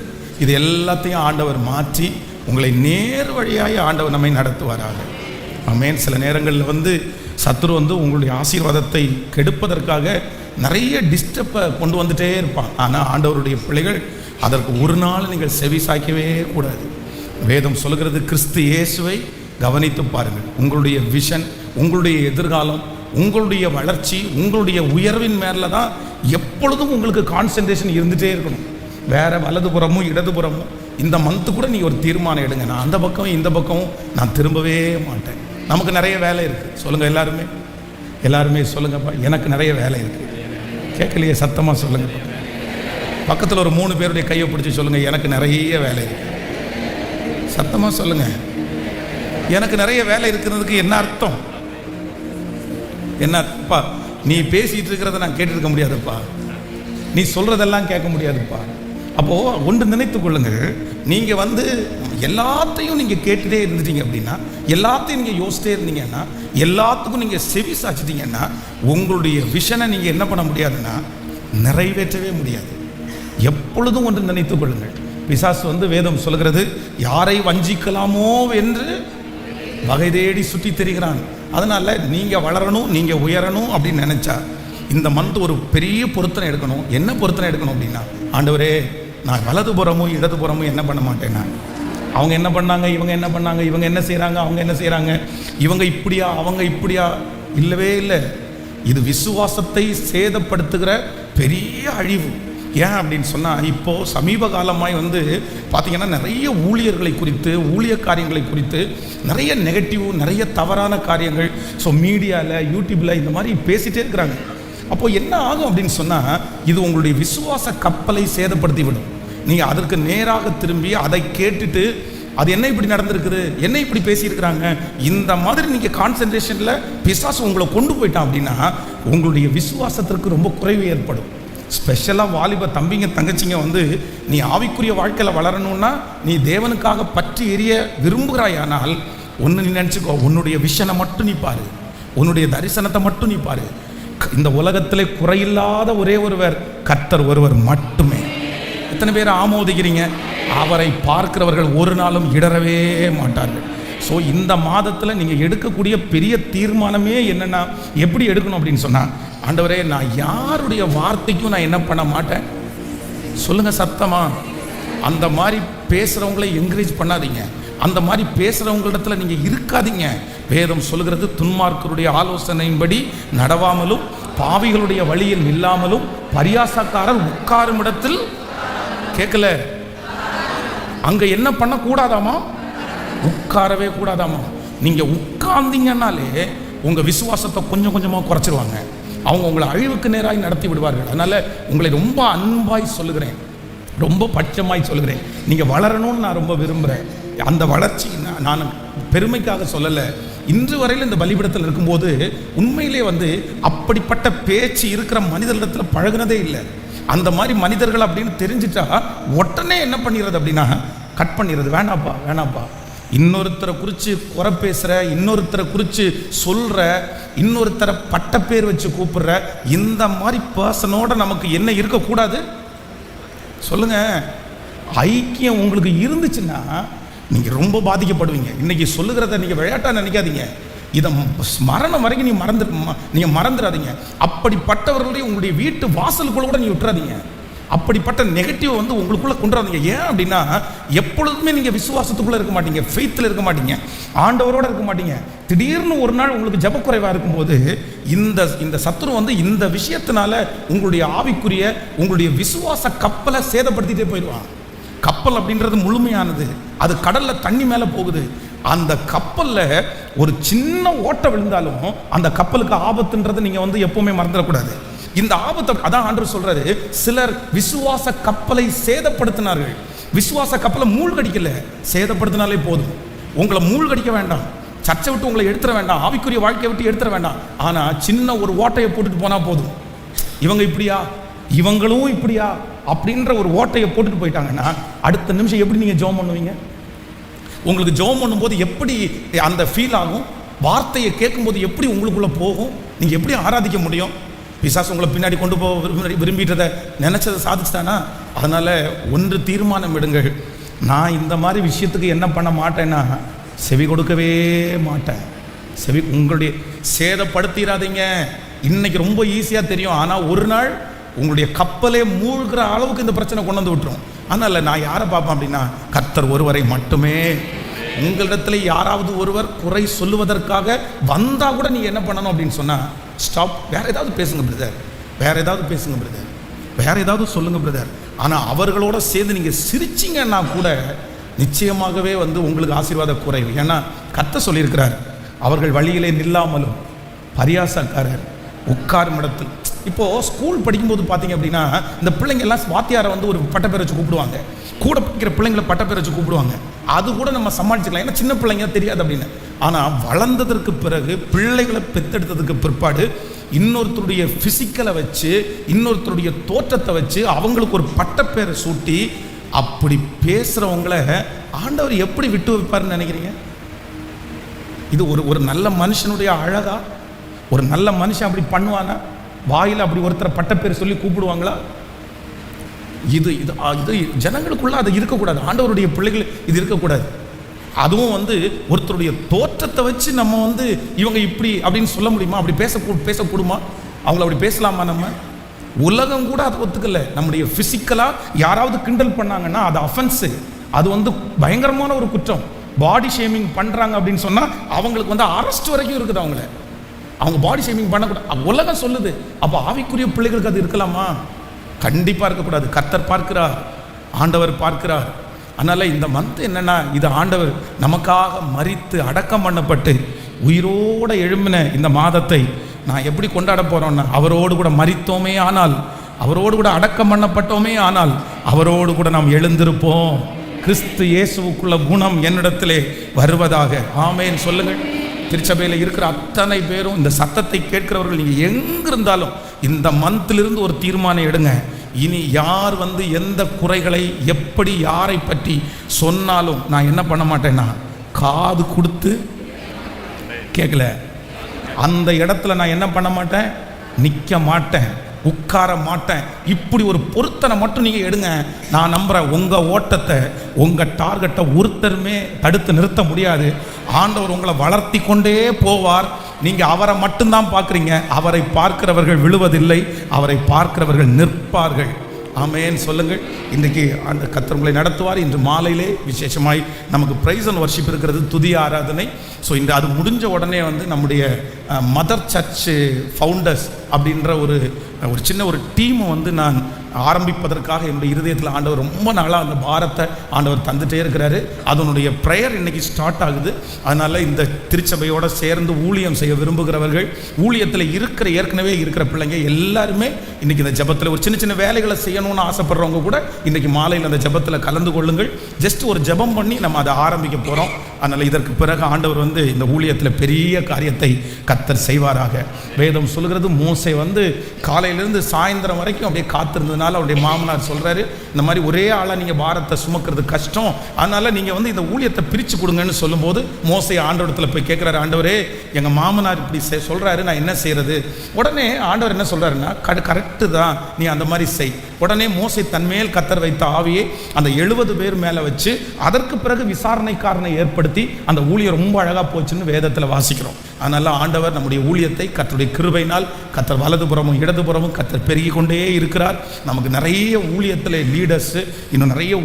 S1: இது எல்லாத்தையும் ஆண்டவர் மாற்றி உங்களை நேர் வழியாய் ஆண்டவர் நம்மை நடத்துவாராக. ஆமென். சில நேரங்களில் சத்துரு உங்களுடைய ஆசீர்வாதத்தை கெடுப்பதற்காக நிறைய டிஸ்டர்பை கொண்டு வந்துட்டே இருப்பான். ஆனால் ஆண்டவருடைய பிள்ளைகள் அதற்கு ஒரு நாள் நீங்கள் செவி சாய்க்கவே கூடாது. வேதம் சொல்கிறது, கிறிஸ்து இயேசுவை கவனித்து பாருங்கள். உங்களுடைய விஷன், உங்களுடைய எதிர்காலம், உங்களுடைய வளர்ச்சி, உங்களுடைய உயர்வின் மேலே தான் எப்பொழுதும் உங்களுக்கு கான்சன்ட்ரேஷன் இருந்துகிட்டே இருக்கணும். வேற வலதுபுறமும் இடதுபுறமும் இந்த மந்த்து கூட நீங்கள் ஒரு தீர்மானம் எடுங்க, நான் அந்த பக்கம் இந்த பக்கமும் நான் திரும்பவே மாட்டேன். நமக்கு நிறைய வேலை இருக்குது. சொல்லுங்கள் எல்லாருமே, எல்லாருமே சொல்லுங்கப்பா, எனக்கு நிறைய வேலை இருக்குது. கேட்கலையே? சத்தமாக சொல்லுங்கப்பா. பக்கத்தில் ஒரு 3 பேருடைய கையை பிடிச்சி சொல்லுங்கள், எனக்கு நிறைய வேலை இருக்குது. சத்தமாக சொல்லுங்கள். எனக்கு நிறைய வேலை இருக்கிறதுக்கு என்ன அர்த்தம்? என்ன அர்த்தப்பா? நீ பேசிகிட்டு இருக்கிறத நான் கேட்டுருக்க முடியாதுப்பா, நீ சொல்கிறதெல்லாம் கேட்க முடியாதுப்பா. அப்போது ஒன்று நினைத்து கொள்ளுங்கள், நீங்கள் எல்லாத்தையும் நீங்கள் கேட்டுகிட்டே இருந்துட்டீங்க அப்படின்னா, எல்லாத்தையும் நீங்கள் யோசிச்சிட்டே இருந்தீங்கன்னா, எல்லாத்துக்கும் நீங்கள் செவி சாச்சிட்டீங்கன்னா, உங்களுடைய விஷனை நீங்கள் என்ன பண்ண முடியாதுன்னா நிறைவேற்றவே முடியாது. எப்பொழுதும் ஒன்று நினைத்து கொள்ளுங்கள், பிசாசு வேதம் சொல்கிறது, யாரை வஞ்சிக்கலாமோ என்று வகை தேடி சுற்றி தெரிகிறான். அதனால் நீங்கள் வளரணும், நீங்கள் உயரணும் அப்படின்னு நினச்சா இந்த மந்த் ஒரு பெரிய பொருத்தனை எடுக்கணும். என்ன பொருத்தனை எடுக்கணும் அப்படின்னா, ஆண்டவரே நான் வலதுபுறமும் இடதுபுறமும் என்ன பண்ண மாட்டேன்னா, அவங்க என்ன பண்ணாங்க, இவங்க என்ன பண்ணாங்க, இவங்க என்ன செய்கிறாங்க, அவங்க என்ன செய்கிறாங்க, இவங்க இப்படியா அவங்க இப்படியா, இல்லவே இல்லை. இது விசுவாசத்தை சேதப்படுத்துகிற பெரிய அழிவு. ஏன் அப்படின்னு சொன்னால், இப்போது சமீப காலமாய் பார்த்திங்கன்னா நிறைய ஊழியர்களை குறித்து, ஊழிய காரியங்களை குறித்து நிறைய நெகட்டிவ், நிறைய தவறான காரியங்கள் மீடியாவில், யூடியூப்பில் இந்த மாதிரி பேசிகிட்டே இருக்கிறாங்க. அப்போது என்ன ஆகும் அப்படின்னு சொன்னால், இது உங்களுடைய விசுவாச கப்பலை சேதப்படுத்தி விடும். நீங்கள் அதற்கு நேராக திரும்பி அதை கேட்டுட்டு, அது என்ன இப்படி நடந்திருக்குது, என்ன இப்படி பேசியிருக்கிறாங்க, இந்த மாதிரி நீங்கள் கான்சன்ட்ரேஷனில் பிசாசு உங்களை கொண்டு போயிட்டான் அப்படின்னா உங்களுடைய விசுவாசத்திற்கு ரொம்ப குறைவு ஏற்படும். ஸ்பெஷலாக வாலிப தம்பிங்க தங்கச்சிங்க நீ ஆவிக்குரிய வாழ்க்கையில் வளரணும்னா, நீ தேவனுக்காக பற்றி எரிய விரும்புகிறாயானால் ஒன்று நீ நினச்சிக்கோ, உன்னுடைய விஷனை மட்டும் நீ பாரு, உன்னுடைய தரிசனத்தை மட்டும் நீ பாரு. இந்த உலகத்திலே குறையில்லாத ஒரே ஒருவர் கர்த்தர் ஒருவர் மட்டுமே. எத்தனை பேர் ஆமோதிக்கிறீங்க? அவரை பார்க்கிறவர்கள் ஒரு நாளும் இடரவே மாட்டார்கள். ஸோ இந்த மாதத்தில் நீங்கள் எடுக்கக்கூடிய பெரிய தீர்மானமே என்னென்னா, எப்படி எடுக்கணும் அப்படின்னு சொன்னால், ஆண்டவரே நான் யாருடைய வார்த்தைக்கும் நான் என்ன பண்ண மாட்டேன். சொல்லுங்கள் சத்தமா. அந்த மாதிரி பேசுகிறவங்களை என்கரேஜ் பண்ணாதீங்க, அந்த மாதிரி பேசுகிறவங்களிடத்துல நீங்கள் இருக்காதீங்க. வேதம் சொல்கிறது, துன்மார்க்கருடைய ஆலோசனையின்படி நடவாமலும் பாவிகளுடைய வழியில் நில்லாமலும் பரியாசக்காரர் உட்காரும் இடத்தில், கேட்கல, அங்க என்ன பண்ண கூடாதாமா, உட்காரவே கூடாதாமா. நீங்க உட்கார்ந்தீங்கன்னாலே உங்கள் விசுவாசத்தை கொஞ்சம் கொஞ்சமாக குறைச்சிருவாங்க. அவங்க உங்களை அழிவுக்கு நேராக நடத்தி விடுவார்கள். அதனால் உங்களை ரொம்ப அன்பாய் சொல்லுகிறேன், ரொம்ப பட்சமாய் சொல்லுகிறேன், நீங்கள் வளரணும்னு நான் ரொம்ப விரும்புகிறேன். அந்த வளர்ச்சி நான் பெருமைக்காக சொல்லலை. இன்று வரையில் இந்த பலிபீடத்தில் இருக்கும்போது உண்மையிலே அப்படிப்பட்ட பேச்சு இருக்கிற மனிதர்களிடத்தில் பழகினதே இல்லை. அந்த மாதிரி மனிதர்கள் அப்படின்னு தெரிஞ்சிட்டா உடனே என்ன பண்ணிடுறது அப்படின்னா கட் பண்ணிடுறது. வேணாப்பா வேணாப்பா, இன்னொருத்தரை குறித்து குறை பேசுகிற, இன்னொருத்தரை குறித்து சொல்கிற, இன்னொருத்தரை பட்ட பேர் வச்சு கூப்பிடுற இந்த மாதிரி பர்சனோட நமக்கு என்ன இருக்கக்கூடாது சொல்லுங்கள். ஐக்கியம் உங்களுக்கு இருந்துச்சுன்னா நீங்கள் ரொம்ப பாதிக்கப்படுவீங்க. இன்றைக்கி சொல்லுகிறத நீங்கள் விளையாட்டாக நினைக்காதீங்க. இதை மரணம் வரைக்கும் நீங்கள் மறந்துடாதீங்க. அப்படிப்பட்டவர்களையும் உங்களுடைய வீட்டு வாசலுக்குள்ள கூட நீங்கள் விட்டுறாதீங்க. அப்படிப்பட்ட நெகட்டிவ் உங்களுக்குள்ளே கொண்டுறாதீங்க. ஏன் அப்படின்னா எப்பொழுதுமே நீங்கள் விசுவாசத்துக்குள்ளே இருக்க மாட்டீங்க, ஃபெய்த்தில் இருக்க மாட்டீங்க, ஆண்டவரோடு இருக்க மாட்டீங்க. திடீர்னு ஒரு நாள் உங்களுக்கு ஜபக்குறைவாக இருக்கும்போது இந்த சத்துரு இந்த விஷயத்தினால உங்களுடைய ஆவிக்குரிய உங்களுடைய விசுவாச கப்பலை சேதப்படுத்திட்டே போயிடுவான். கப்பல் அப்படின்றது முழுமையானது, அது கடலில் தண்ணி மேலே போகுது. அந்த கப்பலில் ஒரு சின்ன ஓட்டை விழுந்தாலும் அந்த கப்பலுக்கு ஆபத்துன்றது நீங்கள் எப்பவுமே மறந்துடக்கூடாது. இந்த ஆபத்தை அதான் ஆண்டவர் சொல்றாரு, சிலர் விசுவாச கப்பலை சேதப்படுத்தினார்கள். விசுவாச கப்பலை மூழ்கடிக்கல, சேதப்படுத்தினாலே போதும். உங்களை மூழ்கடிக்க வேண்டாம், சர்ச்சை விட்டு உங்களை எடுத்துட வேண்டாம், ஆவிக்குரிய வாழ்க்கையை விட்டு எடுத்துட வேண்டாம். ஆனால் சின்ன ஒரு ஓட்டையை போட்டுட்டு போனால் போதும். இவங்க இப்படியா, இவங்களும் இப்படியா அப்படின்ற ஒரு ஓட்டையை போட்டுட்டு போயிட்டாங்கன்னா அடுத்த நிமிஷம் எப்படி நீங்கள் ஜெபம் பண்ணுவீங்க? உங்களுக்கு ஜெபம் பண்ணும்போது எப்படி அந்த ஃபீல் ஆகும்? வார்த்தையை கேட்கும்போது எப்படி உங்களுக்குள்ளே போகும்? நீங்கள் எப்படி ஆராதிக்க முடியும்? பிசாசு உங்களை பின்னாடி கொண்டு போக விரும்பிட்டதை நினச்சதை சாதிச்சுட்டானா? அதனால் ஒன்று தீர்மானம் எடுங்கள், நான் இந்த மாதிரி விஷயத்துக்கு என்ன பண்ண மாட்டேன்னா செவி கொடுக்கவே மாட்டேன். உங்களுடைய சேதப்படுத்திடாதீங்க. இன்னைக்கு ரொம்ப ஈஸியாக தெரியும், ஆனால் ஒரு நாள் உங்களுடைய கப்பலே மூழ்கிற அளவுக்கு இந்த பிரச்சனை கொண்டு வந்து விட்டுரும். அதனால் நான் யாரை பார்ப்பேன் அப்படின்னா கர்த்தர் ஒருவரை மட்டுமே. உங்களிடத்துல யாராவது ஒருவர் குறை சொல்லுவதற்காக வந்தால் கூட நீங்கள் என்ன பண்ணணும் அப்படின்னு சொன்னால் ஸ்டாப், வேற ஏதாவது பேசுங்க பிரதர், வேற ஏதாவது பேசுங்க பிரதர், வேற ஏதாவது சொல்லுங்க பிரதர். ஆனால் அவர்களோட சேர்ந்து நீங்கள் சிரிச்சிங்கன்னா கூட நிச்சயமாகவே உங்களுக்கு ஆசீர்வாத குறைவு. ஏன்னா கர்த்தர் சொல்லியிருக்கிறார், அவர்கள் வழியிலே நில்லாமலும் பரியாசக்காரர் உட்காரும் இடத்தில். இப்போது ஸ்கூல் படிக்கும்போது பார்த்தீங்க அப்படின்னா இந்த பிள்ளைங்க எல்லாம் வாத்தியாரை ஒரு பட்டப்பேர் வச்சு கூப்பிடுவாங்க, கூட படிக்கிற பிள்ளைங்களை பட்டப்பேர் வச்சு கூப்பிடுவாங்க. அது கூட நம்ம சமாளிச்சுக்கலாம், ஏன்னா சின்ன பிள்ளைங்க தெரியாது அப்படின்னு. ஆனால் வளர்ந்ததற்கு பிறகு பிள்ளைகளை பெற்றெடுத்ததுக்கு பிற்பாடு இன்னொருத்தருடைய ஃபிசிக்கலை வச்சு, இன்னொருத்தருடைய தோற்றத்தை வச்சு அவங்களுக்கு ஒரு பட்டப்பேரை சூட்டி அப்படி பேசுகிறவங்களை ஆண்டவர் எப்படி விட்டு வைப்பார்னு நினைக்கிறீங்க? இது ஒரு நல்ல மனுஷனுடைய அழகா? ஒரு நல்ல மனுஷன் அப்படி பண்ணுவானா? வாயில் அப்படி ஒருத்தரை பட்டப்பேர் சொல்லி கூப்பிடுவாங்களா? இது இது இது ஜனங்களுக்குள்ள அது இருக்கக்கூடாது. ஆண்டவருடைய பிள்ளைகள் இது இருக்கக்கூடாது. அதுவும் ஒருத்தருடைய தோற்றத்தை வச்சு நம்ம இவங்க இப்படி அப்படின்னு சொல்ல முடியுமா? அப்படி பேசக்கூடுமா? அவங்கள அப்படி பேசலாமா? நம்ம உலகம் கூட அதை ஒத்துக்கல. நம்முடைய ஃபிசிக்கலாக யாராவது கிண்டல் பண்ணாங்கன்னா அது அஃபென்ஸு, அது பயங்கரமான ஒரு குற்றம். பாடி ஷேமிங் பண்ணுறாங்க அப்படின்னு சொன்னால் அவங்களுக்கு அரெஸ்ட் வரைக்கும் இருக்குது. அவங்க பாடி ஷேமிங் பண்ணக்கூடாது, உலகம் சொல்லுது. அப்போ ஆவிக்குரிய பிள்ளைகளுக்கு அது இருக்கலாமா? கண்டிப்பாக இருக்கக்கூடாது. கர்த்தர் பார்க்கிறார், ஆண்டவர் பார்க்கிறார். அதனால் இந்த மந்த் என்னென்னா, இது ஆண்டவர் நமக்காக மரித்து அடக்கம் பண்ணப்பட்டு உயிரோடு எழும்பின இந்த மாதத்தை நான் எப்படி கொண்டாட போகிறோன்னா, அவரோடு கூட மரித்தோமே ஆனால், அவரோடு கூட அடக்கம் பண்ணப்பட்டோமே ஆனால், அவரோடு கூட நாம் எழுந்திருப்போம். கிறிஸ்து இயேசுவுக்குள்ள குணம் என்னிடத்திலே வருவதாக. ஆமேன் சொல்லுங்கள். திருச்சபையில் இருக்கிற அத்தனை பேரும், இந்த சத்தத்தை கேட்கிறவர்கள், நீங்கள் எங்கிருந்தாலும் இந்த மந்திலிருந்து ஒரு தீர்மானம் எடுங்க. இனி யார் எந்த குறைகளை எப்படி யாரை பற்றி சொன்னாலும் நான் என்ன பண்ண மாட்டேன்னா காது கொடுத்து கேட்கல, அந்த இடத்துல நான் என்ன பண்ண மாட்டேன், நிற்க மாட்டேன், உட்கார மாட்டேன். இப்படி ஒரு பொருத்தனை மட்டும் நீங்கள் எடுங்க. நான் நம்புகிறேன், உங்கள் ஓட்டத்தை, உங்கள் டார்கெட்டை ஒருத்தருமே தடுத்து நிறுத்த முடியாது. ஆண்டவர் உங்களை வளர்த்தி கொண்டே போவார். நீங்கள் அவரை மட்டும்தான் பார்க்குறீங்க. அவரை பார்க்கிறவர்கள் விழுவதில்லை, அவரை பார்க்கிறவர்கள் நிற்பார்கள். ஆமேன் சொல்லுங்கள். இன்றைக்கி அந்த கர்த்தர் உங்களை நடத்துவார். இன்று மாலையிலே விசேஷமாய் நமக்கு பிரைஸ் அண்ட் வர்ஷிப் இருக்கிறது, துதி ஆராதனை. ஸோ இந்த அது முடிஞ்ச உடனே நம்முடைய மதர் சர்ச் ஃபவுண்டர்ஸ் அப்படின்ற ஒரு சின்ன ஒரு டீமை நான் ஆரம்பிப்பதற்காக என்னுடைய இருதயத்தில் ஆண்டவர் ரொம்ப நாளாக அந்த பாரத்தை ஆண்டவர் தந்துட்டே இருக்கிறாரு. அதனுடைய ப்ரேயர் இன்னைக்கு ஸ்டார்ட் ஆகுது. அதனால் இந்த திருச்சபையோடு சேர்ந்து ஊழியம் செய்ய விரும்புகிறவர்கள், ஊழியத்தில் ஏற்கனவே இருக்கிற பிள்ளைங்க எல்லாருமே இன்றைக்கி இந்த ஜெபத்தில் ஒரு சின்ன சின்ன வேலைகளை செய்யணும்னு ஆசைப்படுறவங்க கூட இன்றைக்கி மாலையில் அந்த ஜெபத்தில் கலந்து கொள்ளுங்கள். ஜஸ்ட் ஒரு ஜெபம் பண்ணி நம்ம அதை ஆரம்பிக்க போகிறோம். அதனால் இதற்கு பிறகு ஆண்டவர் இந்த ஊழியத்தில் பெரிய காரியத்தை கர்த்தர் செய்வாராக. வேதம் சொல்கிறது, மோசே காலையிலிருந்து சாயந்தரம் வரைக்கும் அப்படியே காத்திருந்ததுனால அவருடைய மாமனார் சொல்றாரு, இந்த மாதிரி ஒரே ஆளா நீங்க பாரத்தை சுமக்கிறது கஷ்டம், அதனால நீங்க இந்த ஊழியத்தை பிரிச்சு கொடுங்கன்னு சொல்லும்போது மோசே ஆண்டவரத்தில் போய் கேட்கிறாரு, ஆண்டவரே எங்க மாமனார் இப்படி சொல்றாரு, நான் என்ன செய்யறது? உடனே ஆண்டவர் என்ன சொல்றாருன்னா, கரெக்டு தான், நீ அந்த மாதிரி செய். உடனே மோசே தன்மேல் கர்த்தர் வைத்த ஆவியை அந்த 70 பேர் மேல வச்சு அதற்கு பிறகு விசாரணைக்காரனை ஏற்படுத்தி அந்த ஊழியம் ரொம்ப அழகா போச்சுன்னு வேதத்தில் வாசிக்கிறோம். அதனால ஆண்டவர் நம்முடைய ஊழியத்தை கர்த்தருடைய கிருபையினால் கர்த்தர் வலதுபுறமும் இடதுபுறமும் கர்த்தர் பெருகி கொண்டே இருக்கிறார். நமக்கு நிறைய ஊழியத்தில் லீடர்ஸ், இன்னும் நிறைய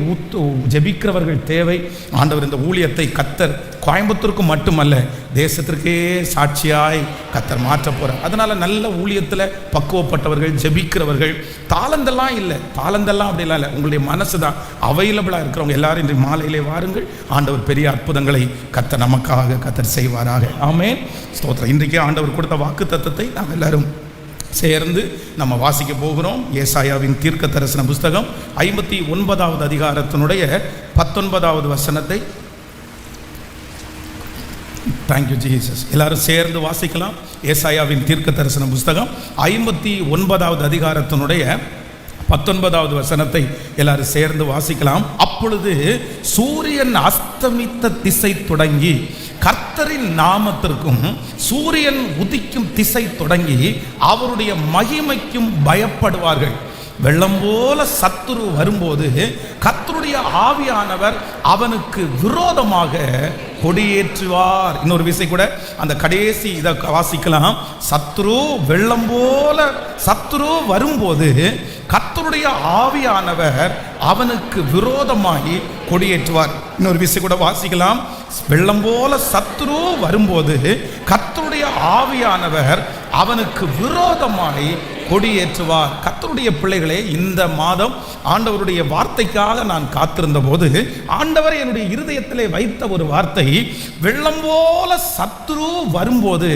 S1: ஜெபிக்கிறவர்கள் தேவை. ஆண்டவர் இந்த ஊழியத்தை கர்த்தர் கோயம்புத்தூருக்கு மட்டுமல்ல தேசத்திற்கே சாட்சியாய் கர்த்தர் மாற்ற போறார். அதனால நல்ல ஊழியத்தில் பக்குவப்பட்டவர்கள், ஜெபிக்கிறவர்கள், தாளந்தெல்லாம் இல்லை, தாளந்தெல்லாம் அப்படிலாம் இல்லை, உங்களுடைய மனசு தான் அவைலபிளாக இருக்கிறவங்க எல்லாரும் இன்று மாலையிலே வாருங்கள். ஆண்டவர் பெரிய அற்புதங்களை கர்த்தர் நமக்காக கர்த்தர் செய்வாராக. ஆமென், ஸ்தோத்திரம். இன்றைக்கே ஆண்டவர் கொடுத்த வாக்கு தத்தத்தை நாம் எல்லாரும் சேர்ந்து நம்ம வாசிக்க போகிறோம். ஏசாயாவின் தீர்க்க தரிசன புஸ்தகம் 59வது அதிகாரத்தினுடைய 19வது வசனத்தை. Thank you Jesus. எல்லாரும் சேர்ந்து வாசிக்கலாம். ஏசாயாவின் தீர்க்க தரிசன புஸ்தகம் 59வது அதிகாரத்தினுடைய 19வது வசனத்தை எல்லாரும் சேர்ந்து வாசிக்கலாம். அப்பொழுது சூரியன் அஸ்தமித்த திசை தொடங்கி கர்த்தரின் நாமத்திற்கும் சூரியன் உதிக்கும் திசை தொடங்கி அவருடைய மகிமைக்கும் பயப்படுவார்கள். வெள்ளம் போல சத்துரு வரும்போது கர்த்தருடைய ஆவியானவர் அவனுக்கு விரோதமாக கொடியேற்றுவார். இன்னொரு விஷயம் கூட அந்த கடைசி இதை வாசிக்கலாம். சத்துரு வெள்ளம் போல சத்துரு வரும்போது கர்த்தருடைய ஆவியானவர் அவனுக்கு விரோதமாகி கொடியேற்றுவார். இன்னொரு விஷயம் கூட வாசிக்கலாம். வெள்ளம் போல சத்துரு வரும்போது கர்த்தருடைய ஆவியானவர் அவனுக்கு விரோதமாய் கொடியேற்றுவார். கர்த்தருடைய பிள்ளைகளே, இந்த மாதம் ஆண்டவருடைய வார்த்தைக்காக நான் காத்திருந்த போது ஆண்டவர் என்னுடைய இருதயத்திலே வைத்த ஒரு வார்த்தை, வெள்ளம் போல சத்துரு வரும்போது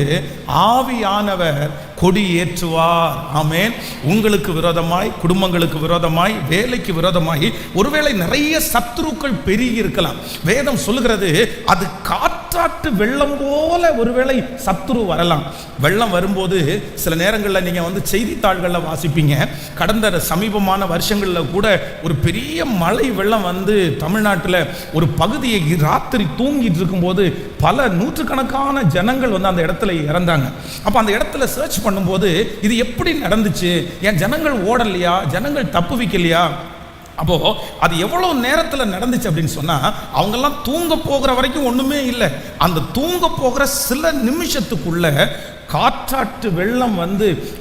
S1: ஆவியானவர் கொடியேற்றுவார். ஆமென். உங்களுக்கு விரோதமாய், குடும்பங்களுக்கு விரோதமாய், வேலைக்கு விரோதமாய் ஒருவேளை நிறைய சத்துருக்கள் பெருகி இருக்கலாம். வேதம் சொல்லுகிறது, அது காற்றாட்டு வெள்ளம் போல ஒருவேளை சத்துரு வரலாம். வெள்ளம் வரும்போது சில நேரங்களில் நீங்கள் செய்தித்தாள்களில் வாசிப்பீங்க. கடந்த சமீபமான வருஷங்களில் கூட ஒரு பெரிய மழை வெள்ளம் தமிழ்நாட்டில் ஒரு பகுதியை ராத்திரி தூங்கிட்டு இருக்கும்போது பல நூற்றுக்கணக்கான ஜனங்கள் அந்த இடத்துல இறந்தாங்க. அப்போ அந்த இடத்துல சர்ச் பண்ணும்போது இது எப்படி நடந்துச்சு, ஏன் ஜனங்கள் ஓடலையா, ஜனங்கள் தப்பு வைக்கலையா, அப்போ அது எவ்வளவு நேரத்தில் நடந்துச்சு அப்படின்னு சொன்னா, அவங்கெல்லாம் தூங்க போகிற வரைக்கும் ஒண்ணுமே இல்லை. அந்த தூங்க போகிற சில நிமிஷத்துக்குள்ள காற்றாட்டு வெள்ளம்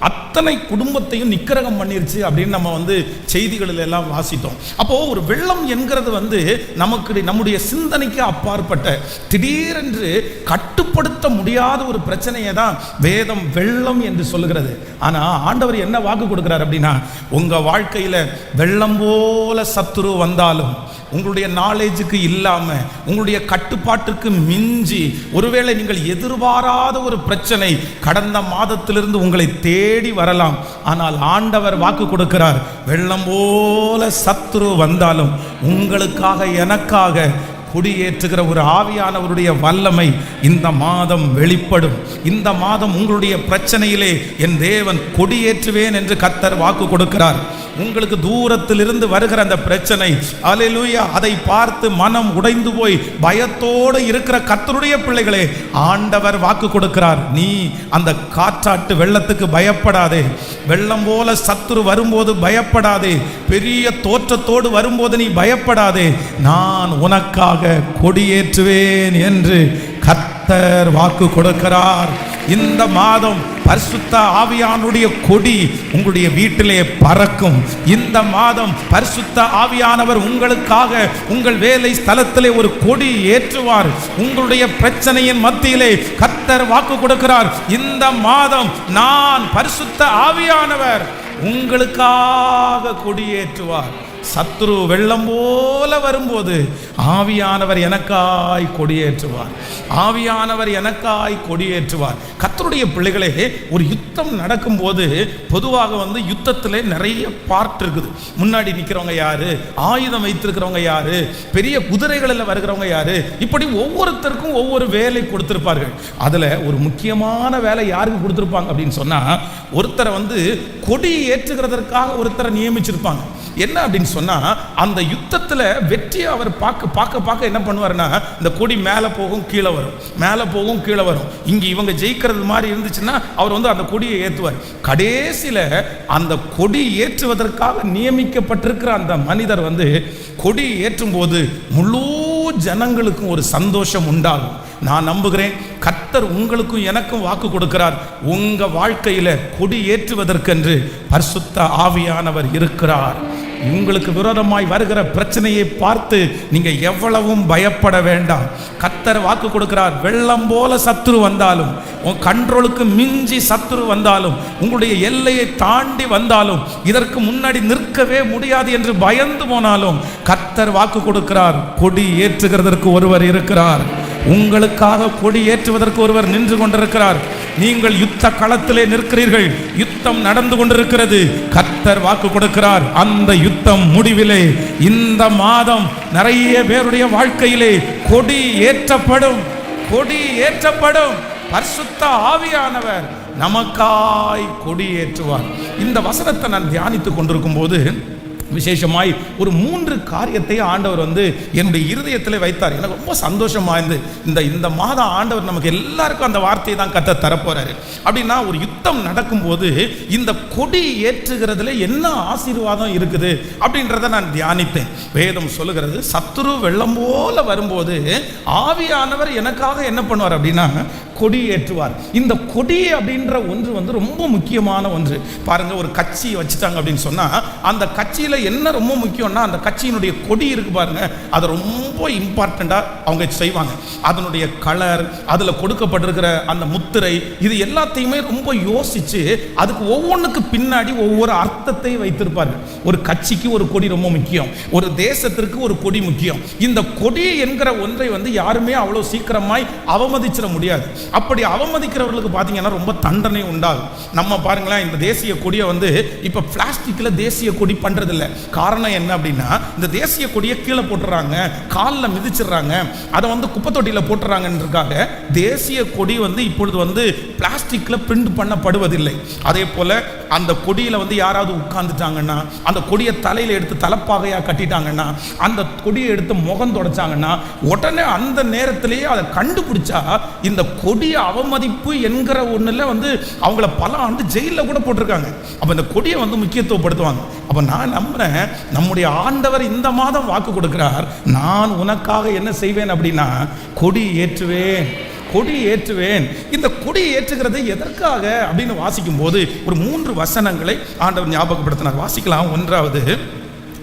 S1: அத்தனை குடும்பத்தையும் நிக்கரகம் பண்ணிருச்சு அப்படின்னு நம்ம செய்திகளில் எல்லாம் வாசித்தோம். அப்போ ஒரு வெள்ளம் என்கிறது நமக்கு நம்முடைய சிந்தனைக்கு அப்பாற்பட்ட திடீரென்று கட்டுப்படுத்த முடியாத ஒரு பிரச்சனையை தான் வேதம் வெள்ளம் என்று சொல்லுகிறது. ஆனா ஆண்டவர் என்ன வாக்கு கொடுக்கிறார் அப்படின்னா, உங்க வாழ்க்கையில வெள்ளம் போல சத்துரு வந்தாலும் உங்களுடைய நாலேஜுக்கு இல்லாம, உங்களுடைய கட்டுப்பாட்டுக்கு மிஞ்சி, ஒருவேளை நீங்கள் எதிர்பாராத ஒரு பிரச்சனை கடந்த மாதத்திலிருந்து உங்களை தேடி வரலாம். ஆனால் ஆண்டவர் வாக்கு கொடுக்கிறார், வெள்ளம் போல சத்துரு வந்தாலும் உங்களுக்காக, எனக்காக குடியேற்றுகிற ஒரு ஆவியானவருடைய வல்லமை இந்த மாதம் வெளிப்படும். இந்த மாதம் உங்களுடைய பிரச்சனையிலே என் தேவன் கொடியேற்றுவேன் என்று கர்த்தர் வாக்கு கொடுக்கிறார். உங்களுக்கு தூரத்திலிருந்து வருகிற அந்த பிரச்சனை, அல்லேலூயா, அதை பார்த்து மனம் உடைந்து போய் பயத்தோடு இருக்கிற கர்த்தருடைய பிள்ளைகளே, ஆண்டவர் வாக்கு கொடுக்கிறார், நீ அந்த காற்றாட்டு வெள்ளத்துக்கு பயப்படாதே. வெள்ளம் போல சத்துரு வரும்போது பயப்படாதே. பெரிய தோற்றத்தோடு வரும்போது நீ பயப்படாதே. நான் உனக்காக கொடியேற்றுவேன் என்று கர்த்தர் வாக்கு கொடுக்கிறார். இந்த மாதம் பரிசுத்த ஆவியானுடைய கொடி உங்களுடைய வீட்டிலே பறக்கும். இந்த மாதம் பரிசுத்த ஆவியானவர் உங்களுக்காக உங்கள் வேலை ஸ்தலத்திலே ஒரு கொடி ஏற்றுவார். உங்களுடைய பிரச்சனையின் மத்தியிலே கர்த்தர் வாக்கு கொடுக்கிறார், இந்த மாதம் நான் பரிசுத்த ஆவியானவர் உங்களுக்காக கொடியேற்றுவார். சத்துரு வெள்ளம் போல வரும்போது ஆவியானவர் எனக்காய் கொடியேற்றுவார். ஆவியானவர் எனக்காய் கொடியேற்றுவார். கர்த்தருடைய பிள்ளைகளே, ஒரு யுத்தம் நடக்கும்போது பொதுவாக யுத்தத்திலே நிறைய பார்ட் இருக்குது. முன்னாடி நிற்கிறவங்க யாரு, ஆயுதம் வைத்திருக்கிறவங்க யாரு, பெரிய குதிரைகளில் வருகிறவங்க யாரு, இப்படி ஒவ்வொருத்தருக்கும் ஒவ்வொரு வேலை கொடுத்திருப்பார்கள். அதுல ஒரு முக்கியமான வேலை யாருக்கு கொடுத்திருப்பாங்க அப்படின்னு சொன்னா, ஒருத்தரை கொடி ஏற்றுகிறதற்காக ஒருத்தரை நியமிச்சிருப்பாங்க. என்ன அப்படின்னு சொன்னா, அந்த யுத்தத்துல வெற்றியை அவர் பார்க்க என்ன பண்ணுவாருன்னா, இந்த கொடி மேலே போகும் கீழே வரும், மேலே போகும் கீழே வரும். இங்க இவங்க ஜெயிக்கிறது மாதிரி இருந்துச்சுன்னா அவர் அந்த கொடியை ஏற்றுவார். கடைசியில அந்த கொடி ஏற்றுவதற்காக நியமிக்கப்பட்டிருக்கிற அந்த மனிதர் கொடி ஏற்றும் போது முழு ஜனங்களுக்கும் ஒரு சந்தோஷம் உண்டாகும். நான் நம்புகிறேன், கர்த்தர் உங்களுக்கும் எனக்கும் வாக்கு கொடுக்கிறார். உங்க வாழ்க்கையில கொடி ஏற்றுவதற்கென்று பரிசுத்த ஆவியானவர் இருக்கிறார். உங்களுக்கு விரோதமாய் வருகிற பிரச்சனையை பார்த்து நீங்க எவ்வளவும் பயப்பட வேண்டாம். கர்த்தர் வாக்கு கொடுக்கிறார். வெள்ளம் போல சத்துரு வந்தாலும், உன் கண்ட்ரோலுக்கு மிஞ்சி சத்துரு வந்தாலும், உங்களுடைய எல்லையை தாண்டி வந்தாலும், இதற்கு முன்னாடி நிற்கவே முடியாது என்று பயந்து போனாலும், கர்த்தர் வாக்கு கொடுக்கிறார். கொடி ஏற்றுகிறதற்கு ஒருவர் இருக்கிறார். உங்களுக்காக கொடி ஏற்றுவதற்கு ஒருவர் நின்று கொண்டிருக்கிறார். நீங்கள் யுத்த களத்திலே நிற்கிறீர்கள். யுத்தம் நடந்து கொண்டிருக்கிறது. கர்த்தர் வாக்கு கொடுக்கிறார். அந்த யுத்தம் முடிவிலே இந்த மாதம் நிறைய பேருடைய வாழ்க்கையிலே கொடி ஏற்றப்படும். கொடி ஏற்றப்படும். பரிசுத்த ஆவியானவர் நமக்காய் கொடி ஏற்றுவார். இந்த வசனத்தை நான் தியானித்துக் கொண்டிருக்கும் போது விசேஷமாய் ஒரு 3 காரியத்தை ஆண்டவர் என்னுடைய இருதயத்தில் வைத்தார். எனக்கு ரொம்ப சந்தோஷமா இந்த மாதம் ஆண்டவர் நமக்கு எல்லாருக்கும் அந்த வார்த்தையை தான் கர்த்தர் தரப்போறாரு. அப்படின்னா ஒரு யுத்தம் நடக்கும்போது இந்த கொடி ஏற்றுகிறதுல என்ன ஆசீர்வாதம் இருக்குது அப்படின்றத நான் தியானித்தேன். வேதம் சொல்லுகிறது, சத்துரு வெள்ளம் போல வரும்போது ஆவியானவர் எனக்காக என்ன பண்ணுவார் அப்படின்னா கொடி ஏற்றுவார். இந்த கொடி அப்படின்ற ஒன்று ரொம்ப முக்கியமான ஒன்று. பாருங்க, ஒரு கட்சி வச்சுட்டாங்க அப்படின்னு சொன்னா, அந்த கட்சியில என்ன ரொம்ப முக்கியம்னா, அந்த கட்சியினுடைய கொடி இருக்கு பாருங்க, அது ரொம்ப இம்பார்ட்டண்டா அவங்க செய்வாங்க. அதனுடைய கலர், அதுல கொடுக்கப்பட்டிருக்கிற அந்த முத்திரை, இது எல்லாத்தையுமே ரொம்ப யோசிச்சு அதுக்கு ஒவ்வொன்றுக்கு பின்னாடி ஒவ்வொரு அர்த்தத்தை வைத்திருப்பார்கள். ஒரு கட்சிக்கு ஒரு கொடி ரொம்ப முக்கியம், ஒரு தேசத்திற்கு ஒரு கொடி முக்கியம். இந்த கொடி என்கிற ஒன்றை யாருமே அவ்வளவு சீக்கிரமாய் அவமதிச்சிட முடியாது. அப்படி அவமதிக்கிறவர்களுக்கு பார்த்தீங்கன்னா ரொம்ப தண்டனை உண்டாகும். நம்ம பாருங்களேன், இந்த தேசிய கொடியை இப்போ பிளாஸ்டிக்ல தேசிய கொடி பண்றது இல்லை. காரணம் என்ன அப்படின்னா, இந்த தேசிய கொடியை கீழே போட்டுறாங்க, காலில் மிதிச்சிடுறாங்க, அதை குப்பை தொட்டியில் போட்டுறாங்கன்றதுக்காக தேசிய கொடி இப்பொழுது பிளாஸ்டிக்ல பிரிண்ட் பண்ணப்படுவதில்லை. அதே போல அந்த கொடியில யாராவது உட்கார்ந்துட்டாங்கன்னா, அந்த கொடியை தலையில எடுத்து தலைப்பாகையா கட்டிட்டாங்கன்னா, அந்த கொடியை எடுத்து முகம் தொடச்சாங்கன்னா, உடனே அந்த நேரத்திலேயே அதை கண்டுபிடிச்சா இந்த கொடிய அவமதிப்பு என்கிற ஒண்ணுல அவங்கள பல ஆண்டு ஜெயிலில் கூட போட்டிருக்காங்க. அப்ப இந்த கொடியை முக்கியத்துவப்படுத்துவாங்க. அப்ப நான் நம்புறேன், நம்முடைய ஆண்டவர் இந்த மாதம் வாக்கு கொடுக்கிறார், நான் உனக்காக என்ன செய்வேன் அப்படின்னா கொடி ஏற்றுவேன், கொடி ஏற்றுவேன். இந்த கொடி ஏற்றுகிறது எதற்காக அப்படின்னு வாசிக்கும் போது ஒரு 3 வசனங்களை ஆண்டவர் ஞாபகப்படுத்தினார். வாசிக்கலாம். ஒன்றாவது,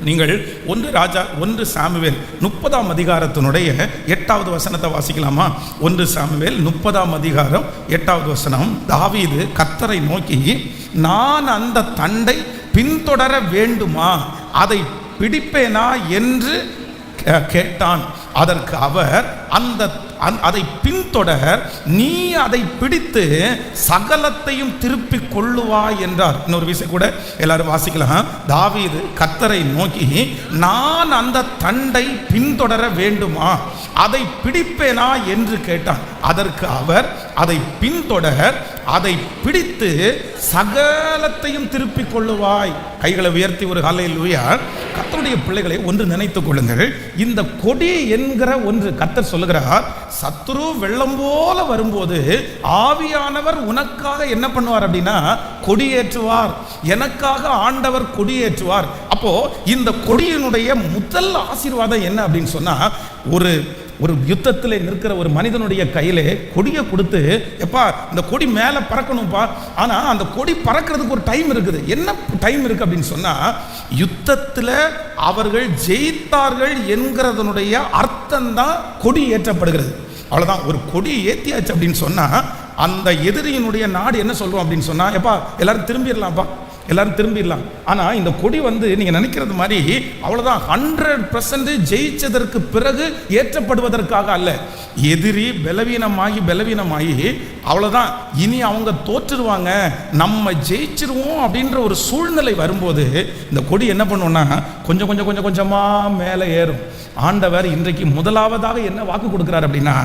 S1: நீங்கள் 1 சாமுவேல் 30ஆம் அதிகாரத்தினுடைய 8வது வசனத்தை வாசிக்கலாமா? 1 சாமுவேல் 30ஆம் அதிகாரம் 8வது வசனம். தாவீது கர்த்தரை நோக்கி, நான் அந்த தண்டை பின்தொடர வேண்டுமா, அதை பிடிப்பேனா என்று கேட்டான். அதற்கு அவர், அதை பின்தொடர், நீ அதை பிடித்து சகலத்தையும் திருப்பி கொள்ளுவாய் என்றார். இன்னொரு விஷயம் கூட எல்லாரும் வாசிக்கலாம். தாவீது கர்த்தரை நோக்கி, நான் அந்த தண்டை பின்தொடர வேண்டுமா, அதை பிடிப்பேனா என்று கேட்டான். அதற்கு அவர், அதை பின்தொடர், அதை பிடித்து சகலத்தையும் திருப்பி கொள்ளுவாய். கைகளை உயர்த்தி ஒரு ஹல்லேலூயா. கர்த்தருடைய பிள்ளைகளை ஒன்று நினைத்துக் கொள்ளுங்கள். இந்த கொடி என்கிற ஒன்று கர்த்தர் சொல்லுகிறார், சத்துரு வெள்ளம் போல வரும்போது ஆவியானவர் உனக்காக என்ன பண்ணுவார் அப்படின்னா கொடியேற்றுவார். எனக்காக ஆண்டவர் கொடியேற்றுவார். அப்போ இந்த கொடியினுடைய முதல் ஆசீர்வாதம் என்ன அப்படின்னு சொன்னா, ஒரு யுத்தத்தில் நிற்கிற ஒரு மனிதனுடைய கையிலே கொடியை கொடுத்து, எப்பா இந்த கொடி மேலே பறக்கணும்ப்பா, ஆனால் அந்த கொடி பறக்கிறதுக்கு ஒரு டைம் இருக்குது. என்ன டைம் இருக்கு அப்படின்னு சொன்னா, யுத்தத்தில் அவர்கள் ஜெயித்தார்கள் என்கிறதனுடைய அர்த்தம் தான் கொடி ஏற்றப்படுகிறது. அவ்வளோதான். ஒரு கொடி ஏற்றியாச்சு அப்படின்னு சொன்னா, அந்த எதிரியினுடைய நாடு என்ன சொல்றோம் அப்படின்னு சொன்னா, எப்பா எல்லாரும் திரும்பிடலாம்ப்பா, எல்லாரும் திரும்பிடலாம். ஆனால் இந்த கொடி வந்து நீங்கள் நினைக்கிறது மாதிரி அவ்வளோதான் 100% ஜெயிச்சதற்கு பிறகு ஏற்றப்படுவதற்காக அல்ல. எதிரி பலவீனமாகி அவ்வளோதான், இனி அவங்க தோற்றுருவாங்க, நம்ம ஜெயிச்சிருவோம் அப்படின்ற ஒரு சூழ்நிலை வரும்போது இந்த கொடி என்ன பண்ணுவோம்னா கொஞ்சம் கொஞ்சமாக மேலே ஏறும். ஆண்டவர் இன்றைக்கு முதலாவதாக என்ன வாக்கு கொடுக்கிறார் அப்படின்னா,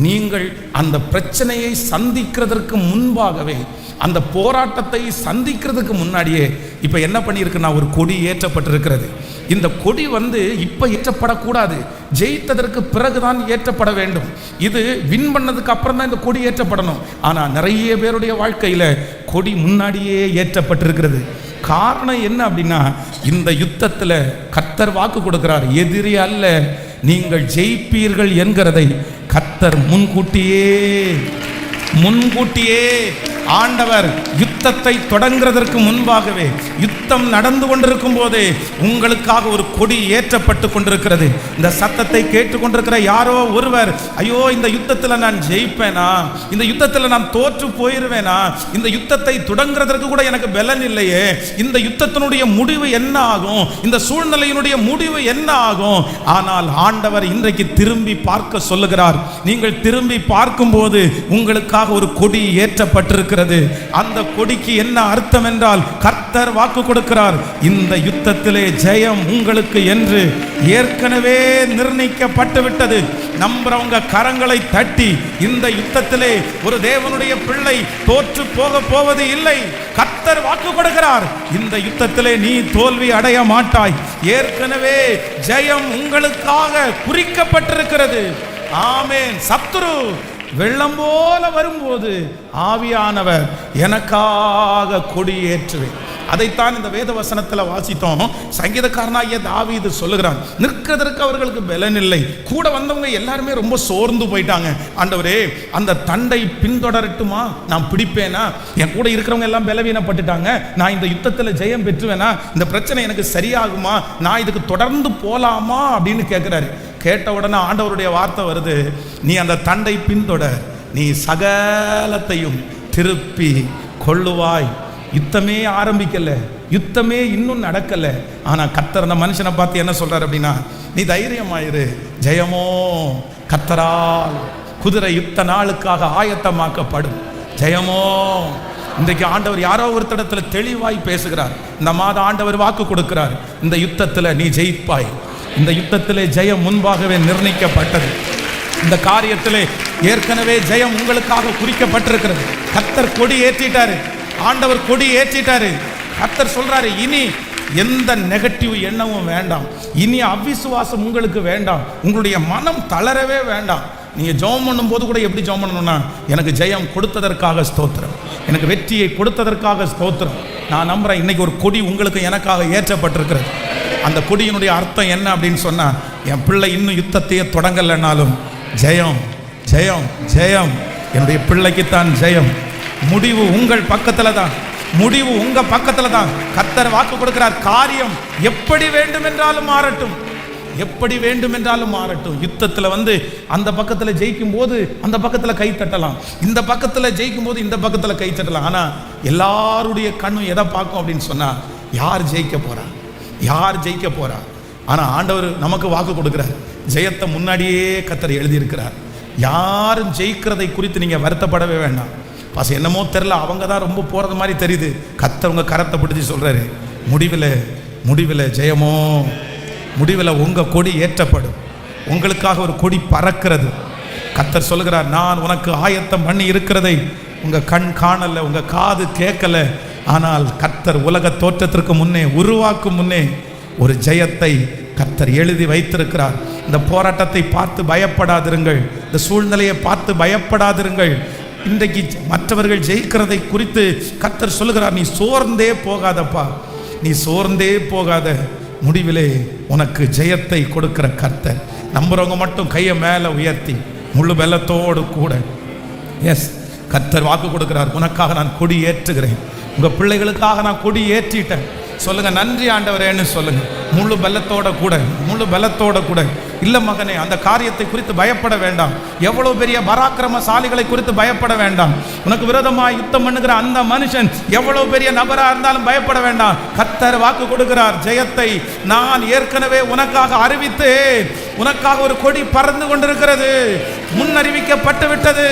S1: நீங்கள் அந்த பிரச்சனையை சந்திக்கிறதற்கு முன்பாகவே, அந்த போராட்டத்தை சந்திக்கிறதுக்கு முன்னாடியே இப்போ என்ன பண்ணியிருக்குன்னா ஒரு கொடி ஏற்றப்பட்டிருக்கிறது. இந்த கொடி வந்து இப்போ ஏற்றப்படக்கூடாது, ஜெயித்ததற்கு பிறகுதான் ஏற்றப்பட வேண்டும். இது வின் பண்ணதுக்கு அப்புறம் தான் இந்த கொடி ஏற்றப்படணும். ஆனால் நிறைய பேருடைய வாழ்க்கையில் கொடி முன்னாடியே ஏற்றப்பட்டிருக்கிறது. காரணம் என்ன அப்படின்னா, இந்த யுத்தத்தில் கர்த்தர் வாக்கு கொடுக்கிறார், எதிரி அல்ல, நீங்கள் ஜெயிப்பீர்கள் என்கிறதை கர்த்தர் முன்கூட்டியே ஆண்டவர் யுத்தத்தை தொடங்குறதற்கு முன்பாகவே, யுத்தம் நடந்து கொண்டிருக்கும் போதே உங்களுக்காக ஒரு கொடி ஏற்றப்பட்டு கொண்டிருக்கிறது. இந்த சத்தத்தை கேட்டுக்கொண்டிருக்கிற யாரோ ஒருவர், ஐயோ இந்த யுத்தத்தில் நான் ஜெயிப்பேனா, இந்த யுத்தத்தில் நான் தோற்று போயிருவேனா, இந்த யுத்தத்தை தொடங்குறதற்கு கூட எனக்கு பலன் இல்லையே, இந்த யுத்தத்தினுடைய முடிவு என்ன ஆகும், இந்த சூழ்நிலையினுடைய முடிவு என்ன ஆகும். ஆனால் ஆண்டவர் இன்றைக்கு திரும்பி பார்க்க சொல்லுகிறார். நீங்கள் திரும்பி பார்க்கும்போது உங்களுக்காக ஒரு கொடி ஏற்றப்பட்டிருக்கிறது. அந்த கொடிக்கு என்ன அர்த்தம் என்றால், கர்த்தர் வாக்கு கொடுக்கிறார், இந்த யுத்தத்திலே ஜெயம் உங்களுக்கு என்று ஏற்கனவே நிர்ணயிக்கப்பட்டு விட்டது. நம்புறவங்க கரங்களை தட்டி, இந்த யுத்தத்திலே ஒரு தேவனுடைய பிள்ளை தோற்று போவது இல்லை. கர்த்தர் வாக்கு கொடுக்கிறார், இந்த யுத்தத்திலே நீ தோல்வி அடைய மாட்டாய், ஏற்கனவே ஜெயம் உங்களுக்காக குறிக்கப்பட்டிருக்கிறது. ஆமென். சத்துரு வெள்ளம் போல வரும்போது ஆவியானவர் எனக்காக கொடியேற்றுவேன். அதைத்தான் இந்த வேத வசனத்தில் வாசித்தோம். சங்கீதக்காரனாகிய தாவீது சொல்லுகிறான், நிற்கிறதற்கு அவர்களுக்கு பலன் இல்லை. கூட வந்தவங்க எல்லாருமே ரொம்ப சோர்ந்து போயிட்டாங்க. ஆண்டவரே, அந்த தண்டை பின்தொடரட்டுமா, நான் பிடிப்பேனா, என் கூட இருக்கிறவங்க எல்லாம் பலவீனப்பட்டுட்டாங்க, நான் இந்த யுத்தத்தில் ஜெயம் பெற்றுவேனா, இந்த பிரச்சனை எனக்கு சரியாகுமா, நான் இதுக்கு தொடர்ந்து போலாமா அப்படின்னு கேட்கிறாரு. கேட்ட உடனே ஆண்டவருடைய வார்த்தை வருது, நீ அந்த தண்டை பின்தொடர், நீ சகலத்தையும் திருப்பி கொள்ளுவாய். யுத்தமே ஆரம்பிக்கல, யுத்தமே இன்னும் நடக்கல. ஆனா கர்த்தர் அந்த மனுஷனை பார்த்து என்ன சொல்றாரு அப்படின்னா, நீ தைரியமாயிரு, ஜெயமோ கர்த்தரால், குதிரை யுத்த நாளுக்காக ஆயத்தமாக்கப்படும், ஜெயமோ. இன்றைக்கு ஆண்டவர் யாரோ ஒரு இடத்துல தெளிவாய் பேசுகிறார். இந்த மாதம் ஆண்டவர் வாக்கு கொடுக்கிறார், இந்த யுத்தத்தில் நீ ஜெயிப்பாய், இந்த யுத்தத்திலே ஜெயம் முன்பாகவே நிர்ணயிக்கப்பட்டது, இந்த காரியத்திலே ஏற்கனவே ஜெயம் உங்களுக்காக குறிக்கப்பட்டிருக்கிறது. கர்த்தர் கொடி ஏற்றிட்டாரு, ஆண்டவர் கொடி ஏற்றிட்டாரு. கர்த்தர் சொல்றாரு, இனி எந்த நெகட்டிவ் எண்ணமும் வேண்டாம், இனி அவிசுவாசம் உங்களுக்கு வேண்டாம், உங்களுடைய மனம் தளரவே வேண்டாம். நீங்க ஜெபம் பண்ணும் போது கூட எப்படி ஜெபம் பண்ணணும்னா, எனக்கு ஜெயம் கொடுத்ததற்காக ஸ்தோத்திரம், எனக்கு வெற்றியை கொடுத்ததற்காக ஸ்தோத்திரம். நான் நம்புறேன் இன்னைக்கு ஒரு கொடி உங்களுக்கு எனக்காக ஏற்றப்பட்டிருக்கிறது. அந்த கொடியினுடைய அர்த்தம் என்ன அப்படின்னு சொன்னா, என் பிள்ளை இன்னும் யுத்தத்தையே தொடங்கலைன்னாலும் ஜெயம் ஜெயம் ஜெயம், என்னுடைய பிள்ளைக்குத்தான் ஜெயம். முடிவு உங்கள் பக்கத்துல தான், முடிவு உங்க பக்கத்துல தான். கர்த்தர் வாக்கு கொடுக்கிறார், காரியம் எப்படி வேண்டும் என்றாலும் மாறட்டும், எப்படி வேண்டும் என்றாலும் மாறட்டும். யுத்தத்தில் வந்து அந்த பக்கத்தில் ஜெயிக்கும் போது அந்த பக்கத்தில் கை தட்டலாம், இந்த பக்கத்தில் ஜெயிக்கும் போது இந்த பக்கத்தில் கை தட்டலாம். ஆனால் எல்லாருடைய கண்ணும் எதை பார்க்கும் அப்படின்னு சொன்னா, யார் ஜெயிக்க போறா, யார் ஜெயிக்க போறா. ஆனால் ஆண்டவர் நமக்கு வாக்கு கொடுக்கிறார், ஜெயத்தை முன்னாடியே கர்த்தர் எழுதியிருக்கிறார். யாரும் ஜெயிக்கிறதை குறித்து நீங்கள் வருத்தப்படவே வேண்டாம். பாச என்னமோ தெரில, அவங்க தான் ரொம்ப போகிறது மாதிரி தெரியுது. கர்த்தர் உங்கள் கரத்தை பிடிச்சி சொல்கிறாரு, முடிவில் ஜெயமோ, முடிவில் உங்கள் கொடி ஏற்றப்படும், உங்களுக்காக ஒரு கொடி பறக்கிறது. கர்த்தர் சொல்லுகிறார், நான் உனக்கு ஆயத்தம் பண்ணி இருக்கிறதை உங்கள் கண் காணலை, உங்கள் காது கேட்கலை. ஆனால் கர்த்தர் உலக தோற்றத்திற்கு முன்னே, உருவாக்கும் முன்னே ஒரு ஜெயத்தை கர்த்தர் எழுதி வைத்திருக்கிறார். இந்த போராட்டத்தை பார்த்து பயப்படாதிருங்கள், இந்த சூழ்நிலையை பார்த்து பயப்படாதிருங்கள். இன்றைக்கு மற்றவர்கள் ஜெயிக்கிறதை குறித்து கர்த்தர் சொல்லுகிறார், நீ சோர்ந்தே போகாதப்பா, நீ சோர்ந்தே போகாத, முடிவிலே உனக்கு ஜெயத்தை கொடுக்கிற கர்த்தர். நம்புறவங்க மட்டும் கையை மேலே உயர்த்தி முழு பலத்தோடு கூட, எஸ், கர்த்தர் வாக்கு கொடுக்கிறார், உனக்காக நான் கொடி ஏற்றுகிறேன், உங்கள் பிள்ளைகளுக்காக நான் கொடி ஏற்றிட்டேன். சொல்லுங்க, நன்றி ஆண்டவரேன்னு சொல்லுங்க. முழு பலத்தோட கூட இல்ல மகனே, அந்த காரியத்தை குறித்து பயப்பட வேண்டாம். எவ்வளவு பெரிய பராக்கிரமசாலிகளை குறித்து பயப்பட வேண்டாம். உனக்கு விரோதமாக யுத்தம் பண்ணுகிற அந்த மனுஷன் எவ்வளவு பெரிய நபரா இருந்தாலும் பயப்பட வேண்டாம். கர்த்தர் வாக்கு கொடுக்கிறார், ஜெயத்தை நான் ஏற்கனவே உனக்காக அறிவித்தேன். உனக்காக ஒரு கொடி பறந்து கொண்டிருக்கிறது, முன்னறிவிக்கப்பட்டு விட்டது.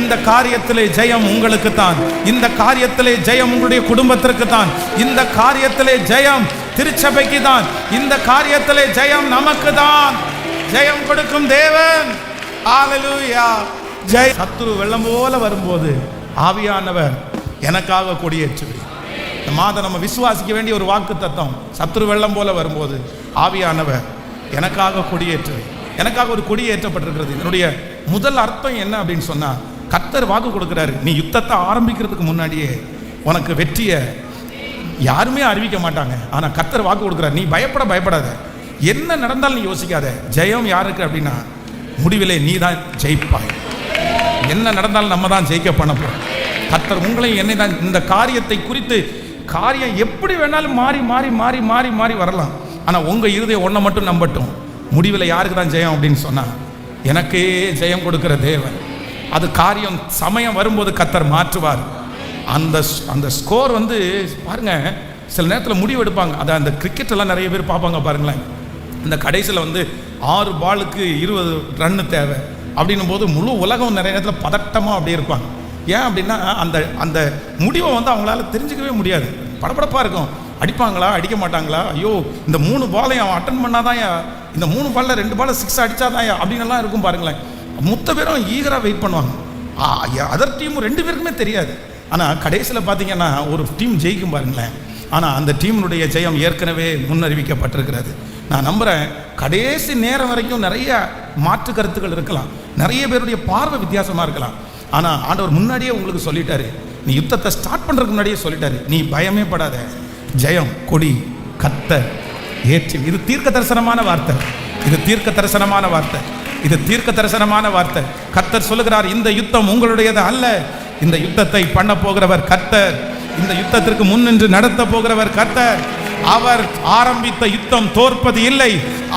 S1: இந்த காரியத்திலே ஜெயம் உங்களுக்கு தான். இந்த காரியத்திலே ஜெயம் உங்களுடைய குடும்பத்திற்கு தான். இந்த காரியத்திலே ஜெயம் திருச்சபைக்கு தான். இந்த காரியத்திலே ஜெயம் நமக்கு தான். ஜெயம் கொடுக்கும் தேவன். ஹல்லேலூயா. ஜெய சத்துரு வெள்ளம் போல வரும்போது ஆவியானவர் எனக்காக கொடியேற்றுவேன். இந்த மாதம் நம்ம விசுவாசிக்க வேண்டிய ஒரு வாக்கு தத்தம். சத்துரு வெள்ளம் போல வரும்போது ஆவியானவர் எனக்காக கொடியேற்றுவேன். எனக்காக ஒரு கொடி ஏற்றப்பட்டிருக்கிறது. இதனுடைய முதல் அர்த்தம் என்ன அப்படின்னு சொன்னா, கர்த்தர் வாக்கு கொடுக்கிறாரு, நீ யுத்தத்தை ஆரம்பிக்கிறதுக்கு முன்னாடியே உனக்கு வெற்றியை யாருமே அறிவிக்க மாட்டாங்க. ஆனா கர்த்தர் வாக்கு கொடுக்கிறார், நீ பயப்படாத. என்ன நடந்தாலும் நீ யோசிக்காத. ஜெயம் யாருக்கு அப்படின்னா, முடிவிலே நீ தான் ஜெயிப்பாய். என்ன நடந்தாலும் நம்ம தான் ஜெயிக்க பண்ண போறோம். கர்த்தர் உங்களையும் என்னை தான். இந்த காரியத்தை குறித்து காரியம் எப்படி வேணாலும் மாறி வரலாம். ஆனா உங்க இருதயம் ஒன்றை மட்டும் நம்பட்டும், முடிவில் யாருக்கு தான் ஜெயம் அப்படின்னு சொன்னா, எனக்கே ஜெயம் கொடுக்கிற தேவன். அது காரியம் சமயம் வரும்போது கர்த்தர் மாற்றுவார். அந்த ஸ்கோர் பாருங்க, சில நேரத்தில் முடிவு எடுப்பாங்க. அதை அந்த கிரிக்கெட் எல்லாம் நிறைய பேர் பார்ப்பாங்க பாருங்களேன். இந்த கடைசியில் 6 பாலுக்கு 20 ரன்னு தேவை அப்படின்னும் போது முழு உலகம் நிறைய நேரத்தில் பதட்டமாக அப்படியே இருப்பாங்க. ஏன் அப்படின்னா அந்த முடிவை அவங்களால தெரிஞ்சுக்கவே முடியாது. படபடப்பாக இருக்கும். அடிப்பாங்களா அடிக்க மாட்டாங்களா, ஐயோ இந்த 3 பாலையும் அவன் அட்டன் பண்ணாதான், இந்த 3 பாலில் 2 பாலை 6 அடித்தாதான் அப்படின்னுலாம் இருக்கும் பாருங்களேன். மொத்த பேரும் ஈகராக வெயிட் பண்ணுவாங்க. அதர் டீமும் 2 பேருக்குமே தெரியாது. ஆனால் கடைசியில் பார்த்தீங்கன்னா ஒரு டீம் ஜெயிக்கும் பாருங்களேன். ஆனால் அந்த டீமுடைய ஜெயம் ஏற்கனவே முன்னறிவிக்கப்பட்டிருக்கிறது. நான் நம்புகிறேன், கடைசி நேரம் வரைக்கும் நிறைய மாற்று கருத்துக்கள் இருக்கலாம், நிறைய பேருடைய பார்வை வித்தியாசமாக இருக்கலாம். ஆனால் ஆண்டவர் முன்னாடியே உங்களுக்கு சொல்லிட்டாரு, நீ யுத்தத்தை ஸ்டார்ட் பண்ணுறதுக்கு முன்னாடியே சொல்லிட்டாரு, நீ பயமே படாத, ஜெயம் கொடி கர்த்தர் ஏற்றி. இது தீர்க்க தரிசனமான வார்த்தை. இது தீர்க்க தரிசனமான வார்த்தை. கர்த்தர் சொல்லுகிறார், இந்த யுத்தம் உங்களுடையது அல்ல. இந்த யுத்தத்தை பண்ண போகிறவர் கர்த்தர். இந்த யுத்தத்திற்கு முன்னின்று நடத்த போகிறவர் கர்த்தர். அவர் ஆரம்பித்த யுத்தம் தோற்பது இல்லை,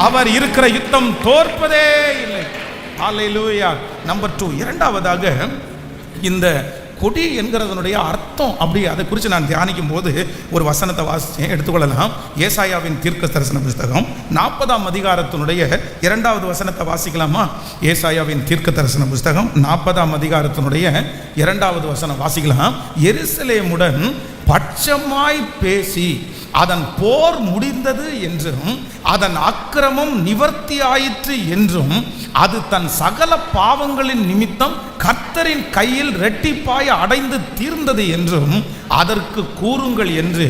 S1: அவர் இருக்கிற யுத்தம் தோற்பதே இல்லை. ஹல்லேலூயா. நம்பர் 2, இரண்டாவதாக இந்த கொடி என்கிறதனுடைய அர்த்தம் அப்படி அதை குறித்து நான் தியானிக்கும் போது ஒரு வசனத்தை வாசிச்சேன், எடுத்துக்கொள்ளலாம். ஏசாயாவின் தீர்க்க தரிசன புஸ்தகம் 40ஆம் அதிகாரத்தினுடைய 2வது வசனத்தை வாசிக்கலாமா? ஏசாயாவின் தீர்க்க தரிசன புஸ்தகம் 40ஆம் அதிகாரத்தினுடைய 2வது வசனம் வாசிக்கலாம். எருசலேமுடன் பட்சமாய் பேசி அதன் போர் முடிந்தது என்றும் அதன் அக்கிரமம் நிவர்த்தி ஆயிற்று என்றும் அது தன் சகல பாவங்களின் நிமித்தம் கர்த்தரின் கையில் இரட்டிப்பாய் அடைந்து தீர்ந்தது என்றும் அதற்கு கூறுங்கள் என்று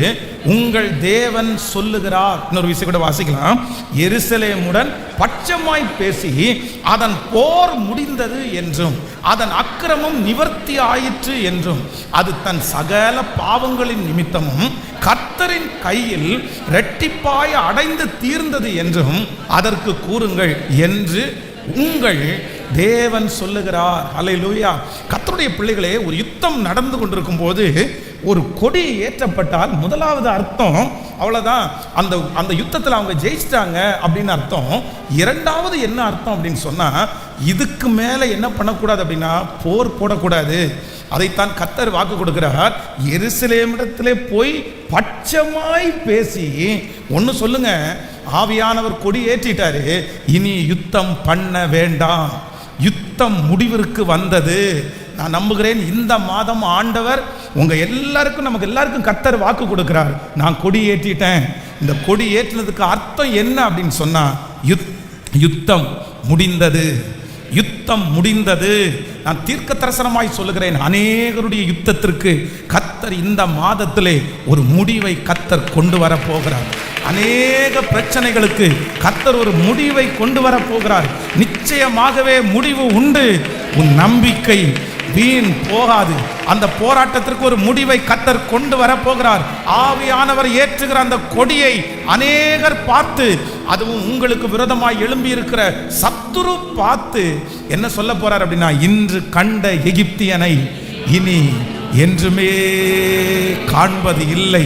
S1: உங்கள் தேவன் சொல்லுகிறார். இன்னொரு விஷயம் கூட வாசிக்கலாம். எருசலேமுடன் பட்சமாய் பேசி அதன் போர் முடிந்தது என்றும் அதன் அக்கிரமம் நிவர்த்தி ஆயிற்று என்றும் அது தன் சகல பாவங்களின் நிமித்தமும் கர்த்தரின் கையில் இரட்டிப்பாய் அடைந்து தீர்ந்தது என்றும் அதற்கு கூறுங்கள் என்று உங்கள் தேவன் சொல்லுகிறார். ஹல்லேலூயா. கர்த்தருடைய பிள்ளைகளே, ஒரு யுத்தம் நடந்து கொண்டிருக்கும் போது ஒரு கொடி ஏற்றப்பட்டால் முதலாவது அர்த்தம் அவ்வளோதான், அந்த யுத்தத்தில் அவங்க ஜெயிச்சிட்டாங்க அப்படின்னு அர்த்தம். இரண்டாவது என்ன அர்த்தம் அப்படின்னு சொன்னால், இதுக்கு மேலே என்ன பண்ணக்கூடாது அப்படின்னா போர் போடக்கூடாது. அதைத்தான் கர்த்தர் வாக்கு கொடுக்கிறார். எருசலேமிடத்திலே போய் பட்சமாய் பேசி ஒன்று சொல்லுங்க, ஆவியானவர் கொடி ஏற்றிட்டாரு, இனி யுத்தம் பண்ண வேண்டாம், யுத்தம் முடிவிற்கு வந்தது. நான் நம்புகிறேன் இந்த மாதம் ஆண்டவர் நமக்கு எல்லாருக்கும் கர்த்தர் வாக்கு கொடுக்கிறார். நான் கொடி ஏற்றிட்டேன். இந்த கொடி ஏற்றினதுக்கு அர்த்தம் என்ன அப்படின்னு சொன்னா, யுத்தம் முடிந்தது, யுத்தம் முடிந்தது. நான் தீர்க்க தரிசனமாய் சொல்லுகிறேன், அநேகருடைய யுத்தத்திற்கு கர்த்தர் இந்த மாதத்திலே ஒரு முடிவை கர்த்தர் கொண்டு வர போகிறார். அநேக பிரச்சனைகளுக்கு கர்த்தர் ஒரு முடிவை கொண்டு வர போகிறார். நிச்சயமாகவே முடிவு உண்டு. உன் நம்பிக்கை வீண் போகாது. அந்த போராட்டத்திற்கு ஒரு முடிவை கர்த்தர் கொண்டு வர போகிறார். ஆவியானவர் ஏற்றுகிற அந்த கொடியை அநேகர் பார்த்து, அதுவும் உங்களுக்கு விரோதமாய் எழும்பி இருக்கிற சத்துரு பார்த்து என்ன சொல்ல போறார் அப்படின்னா, இன்று கண்ட எகிப்தியனை இனி என்றுமே காண்பது இல்லை.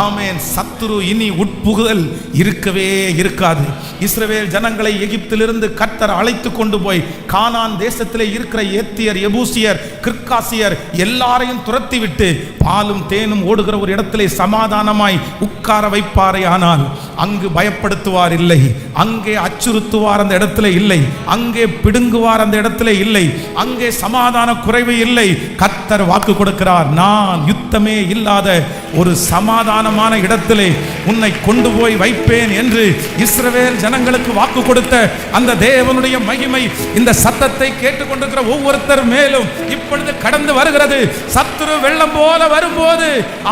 S1: ஆமென். சத்துரு இனி உட்புகுதல் இருக்கவே இருக்காது. இஸ்ரவேல் ஜனங்களை எகிப்திலிருந்து கர்த்தர் அழைத்து கொண்டு போய் கானான் தேசத்திலே இருக்கிற ஏத்தியர், எபூசியர், கிர்காசியர் எல்லாரையும் துரத்தி விட்டு பாலும் தேனும் ஓடுகிற ஒரு இடத்திலே சமாதானமாய் உட்கார வைப்பாரே. ஆனால் அங்கு பயப்படுத்துவார் இல்லை, அங்கே அச்சுறுத்துவார் அந்த இடத்துல இல்லை, அங்கே பிடுங்குவார் அந்த இடத்துல இல்லை, அங்கே சமாதான குறைவு இல்லை. கர்த்தர் வாக்கு கொடுக்கிறார், நான் யுத்தமே இல்லாத ஒரு சமாதானமான இடத்திலே உன்னை கொண்டு போய் வைப்பேன் என்று இஸ்ரவேல் ஜனங்களுக்கு வாக்கு கொடுத்த அந்த தேவனுடைய மகிமை இந்த சத்தத்தை கேட்டுக்கொண்டிருக்கிற ஒவ்வொருத்தர் மேலும் இப்பொழுது கடந்து வருகிறது. சத்துரு வெள்ளம் போல வரும்போது